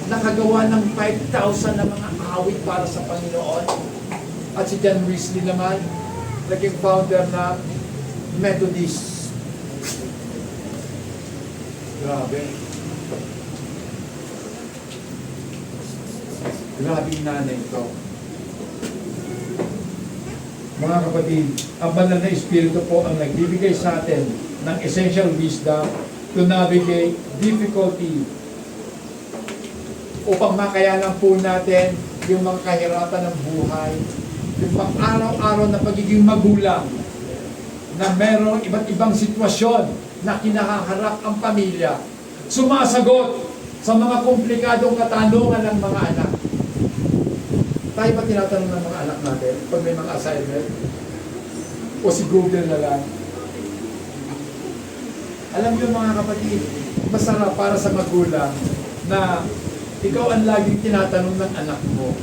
Nakagawa ng 5,000 na mga awit para sa Panginoon. At si John Wesley naman, naging founder ng Methodist. Grabe. Grabing nanay ito. Mga kapatid, ang banal na Espiritu po ang nagbibigay sa atin ng essential wisdom to navigate difficulty upang makayanan po natin yung mga kahirapan ng buhay, yung pang-araw-araw na pagiging magulang na merong iba't ibang sitwasyon na kinakaharap ang pamilya, sumasagot sa mga komplikadong katanungan ng mga anak. Tayo ba tinatanong ng mga anak natin pag may mga assignment? O si Google na lang? Alam niyo mga kapatid, masarap para sa magulang na ikaw ang laging tinatanong ng anak mo.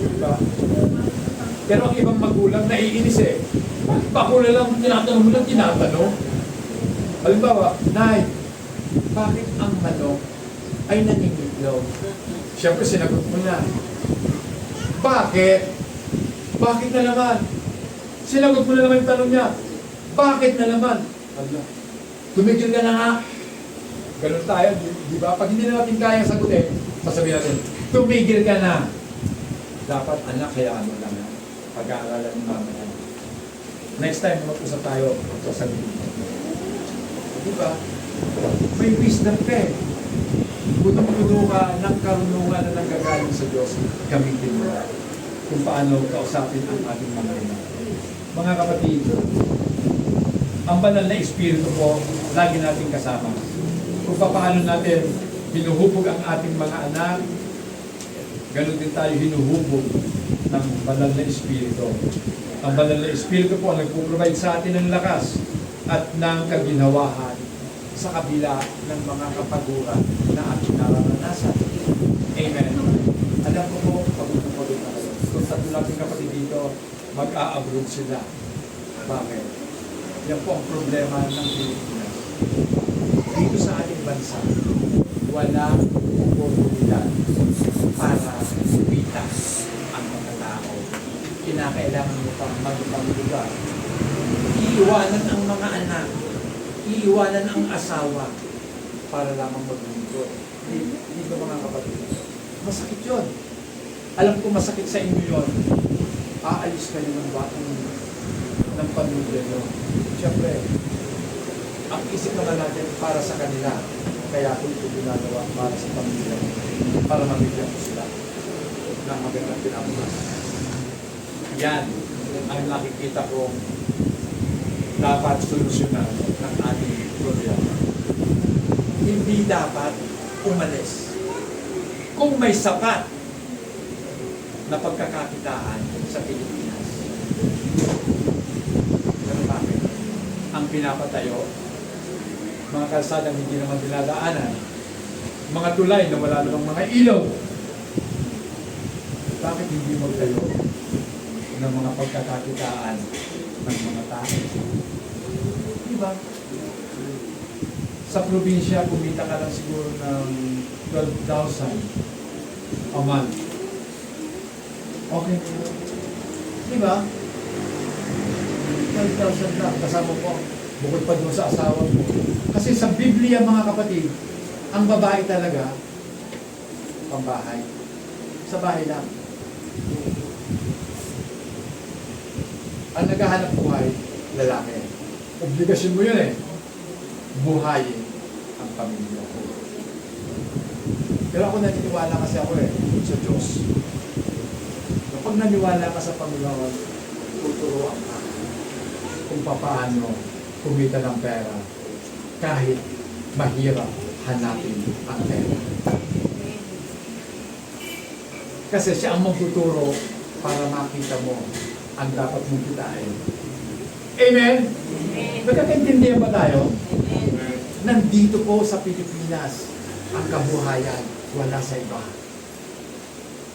Diba? Pero ang ibang magulang naiinis eh. Bakit ba ako na lang tinatanong mo lang tinatanong? Halimbawa, Nay, bakit ang manok ay nangingitlog? Siyempre sinagot mo na. Bakit? Bakit na naman? Sinagot mo na naman yung tanong niya. Bakit na naman? Allah, tumigil ka na nga. Ganun tayo, di ba? Pag hindi na natin kaya sagutin, sasabihin natin, tumigil ka na. Dapat anak, kaya ano lang yan. Pag-aaralan ng mama yan. Next time, mag-usap tayo, sasabihin mo. Di ba? May wisdom ka eh. Punong-puno ka ng karunungan na nanggagaling sa Diyos, gamitin mo kung paano kausapin ang ating mga ina. Mga kapatid, ang banal na Espiritu po, lagi natin kasama. Kung paano natin hinuhubog ang ating mga anak, ganun din tayo hinuhubog ng banal na Espiritu. Ang banal na Espiritu po ang nagpo-provide sa atin ng lakas at ng kaginawahan sa kabila ng mga kapaguran na ating nararanasan. Amen. Alam ko po, pagpupagod na kayo. Kung tatlo natin kapatid dito, mag-a-abroad sila. Bakit? Yan po ang problema ng Pilipinas. Dito sa ating bansa, walang oportunidad para kumita ang mga tao. Kinakailangan mo pang mag-ibang lugar. Iiwanan ang mga anak, iiwanan ang asawa para lamang maglingkod. Hindi ba mga kapatid? Masakit yun. Alam ko masakit sa inyo yun. Aalis kayo ng batang ng pamilya nyo. Siyempre, ang isip naman natin para sa kanila. Kaya ako ito ginagawa para sa pamilya nyo. Para mabigyan ko sila ng magandang pinamunas. Yan ang nakikita kong dapat solusyonan ng ating problema. Hindi dapat umalis kung may sapat na pagkakakitaan sa Pilipinas. Pero bakit? Ang pinapatayo, mga kalsadang hindi naman dinadaanan, mga tulay na wala namang mga ilaw. Bakit hindi magtayo ng mga pagkakakitaan ng mga tao? Diba? Sa probinsya, kumita ka lang siguro ng 12,000 a month. Okay. Diba? 12,000 lang. Kasama po, bukod pa doon sa asawa mo. Kasi sa Biblia, mga kapatid, ang babae talaga, pambahay. Sa bahay lang. Ang naghahanap buhay, lalaki. Obligasyon mo yun eh. Buhayin ang pamilya ko. Pero ako naniniwala kasi ako sa Diyos. Kapag naniwala ka sa Panginoon, tuturuan ka kung paano kumita ng pera kahit mahirap hanapin ang pera. Kasi siya ang magtuturo para makita mo ang dapat mong kitain. Amen? Nagkakaintindihan ba tayo? Nandito po sa Pilipinas ang kabuhayan, wala sa iba.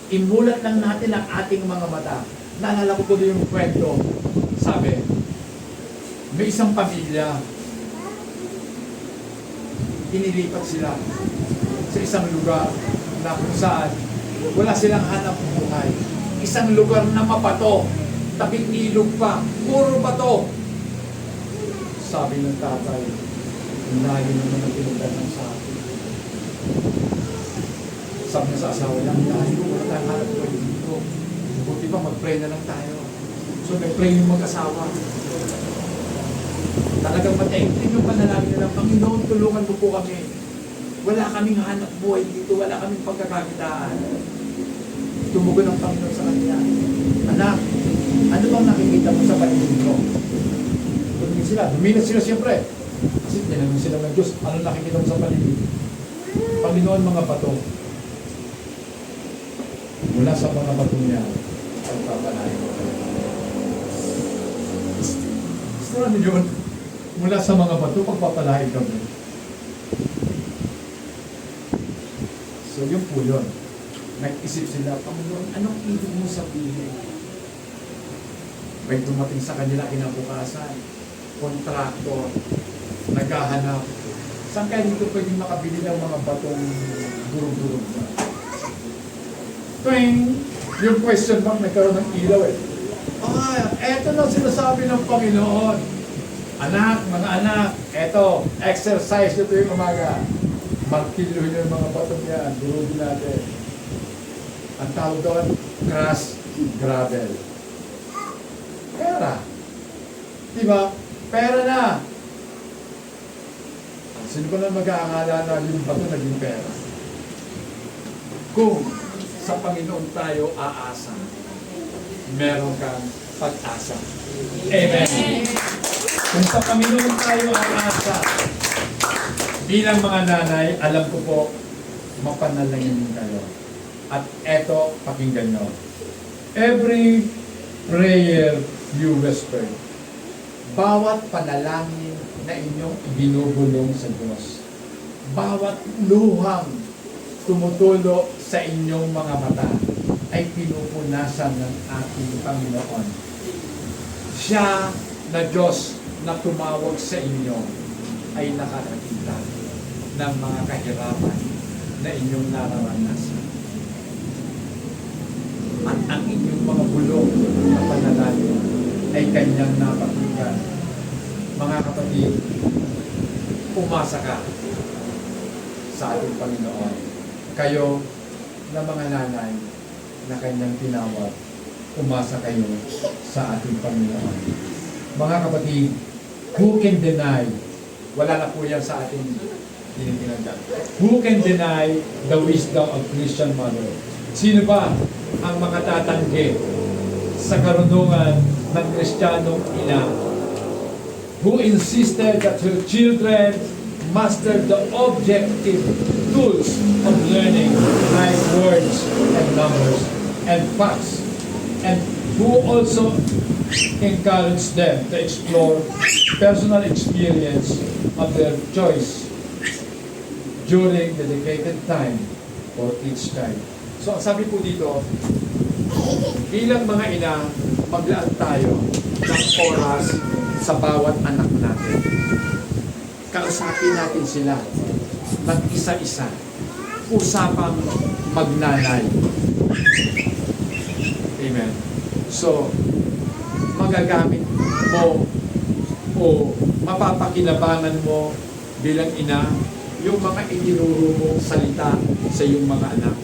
Imulat lang natin ang ating mga mata. Naalala ko po yung kwento. Sabi, may isang pamilya, inilipat sila sa isang lugar na kung saan wala silang hanap buhay. Isang lugar na mapato, tabing ilog pa, puro bato. Sabi ng tatay, lagi naman ang pinagdanan sa akin. Sabi niya sa asawa niya, lagi ko wala tayong hanap buhay dito. Buti ba mag-pray na lang tayo. So nag-pray yung mag-asawa. Talagang mataimtim yung panalangin nila, Panginoon, tulungan mo po kami. Wala kaming hanap buhay dito, wala kaming pagkakakitaan. Tumugon ang Panginoon sa kanya. Anak, ano bang nakikita mo sa paligid mo? Tumingin sila, duminat sila siyempre. Kasi tinanong sila ng Diyos, ano nakikita mo sa paligid? Panginoon, mga bato. mula sa mga bato niya, pagpapalain ko kayo. Gusto namin yun? Mula sa mga bato, pagpapalain kami. So yun po yun. Nag-isip sila, Panginoon, anong ibig mo sabihin? May dumating sa kanila kinabukasan, kontraktor, naghahanap. Saan kaya dito pwedeng makabili ng mga batong durog-durog na? Twing! Yung question mark, nagkaroon ng ilaw eh. Eto na sinasabi ng Panginoon. Anak, mga anak, eto, exercise nyo tuwing umaga. Martilyo yung mga batong yan, durugin natin. Ang tawag doon, crush gravel. Pera. Diba? Pera na. Sino ba na mag-aakala na yung bato naging pera? Kung sa Panginoon tayo aasa, meron kang pag-asa. Amen. Kung sa Panginoon tayo aasa, bilang mga nanay, alam ko po, mapanalangin kayo. At eto, pakinggan nyo. Every prayer you whisper, bawat panalangin na inyong ibinubulong sa Diyos, bawat luhang tumutulo sa inyong mga mata, ay pinupunasan ng ating Panginoon. Siya na Diyos na tumawag sa inyo ay nakakakita ng mga kahirapan na inyong nararanasan. At ang inyong mga bulong na panalangin ay kanyang napakinggan. Mga kapatid, umasa ka sa ating Panginoon. Kayo na mga nanay na kanyang tinawag, umasa kayo sa ating Panginoon. Mga kapatid, who can deny? Wala na po yan sa ating tinitingnan. Who can deny the wisdom of Christian mother? Sino ba ang makatatanggi sa karunungan ng Kristiyanong ina who insisted that her children master the objective tools of learning like words and numbers and facts, and who also encouraged them to explore personal experience of their choice during dedicated time for each child. So, sabi po dito, bilang mga ina, maglaan tayo ng oras sa bawat anak natin. Kausapin natin sila ng isa-isa. Usapang magnanay. Amen. So, magagamit mo o mapapakinabangan mo bilang ina yung mga itinuro mong salita sa iyong mga anak.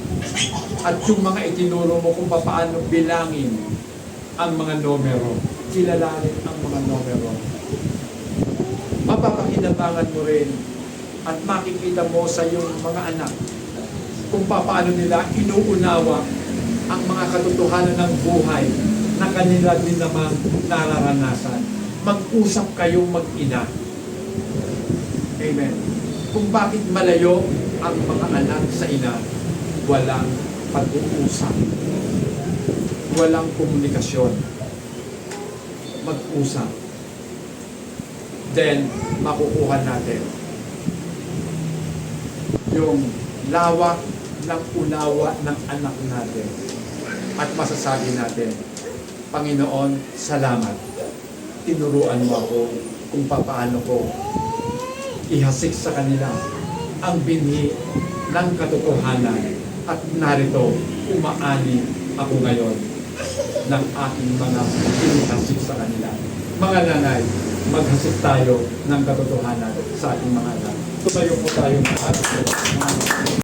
At yung mga itinuro mo kung paano bilangin ang mga numero, kilalanin ang mga numero. Mapapakinabangan mo rin at makikita mo sa iyong mga anak kung paano nila inuunawa ang mga katotohanan ng buhay na kanila din naman nararanasan. Mag-usap kayong mag-ina. Amen. Kung bakit malayo ang mga anak sa ina, walang pag-uusap. Walang komunikasyon. Mag-usap. Then, makukuha natin yung lawak ng unawa ng anak natin. At masasabi natin, Panginoon, salamat. Tinuruan mo ako kung paano ko ihasik sa kanila ang binhi ng katotohanan. At narito, umaani ako ngayon ng aking mga inihasik sa kanila. Mga nanay, maghasik tayo ng katotohanan sa ating mga anak. Tumayo po tayo mga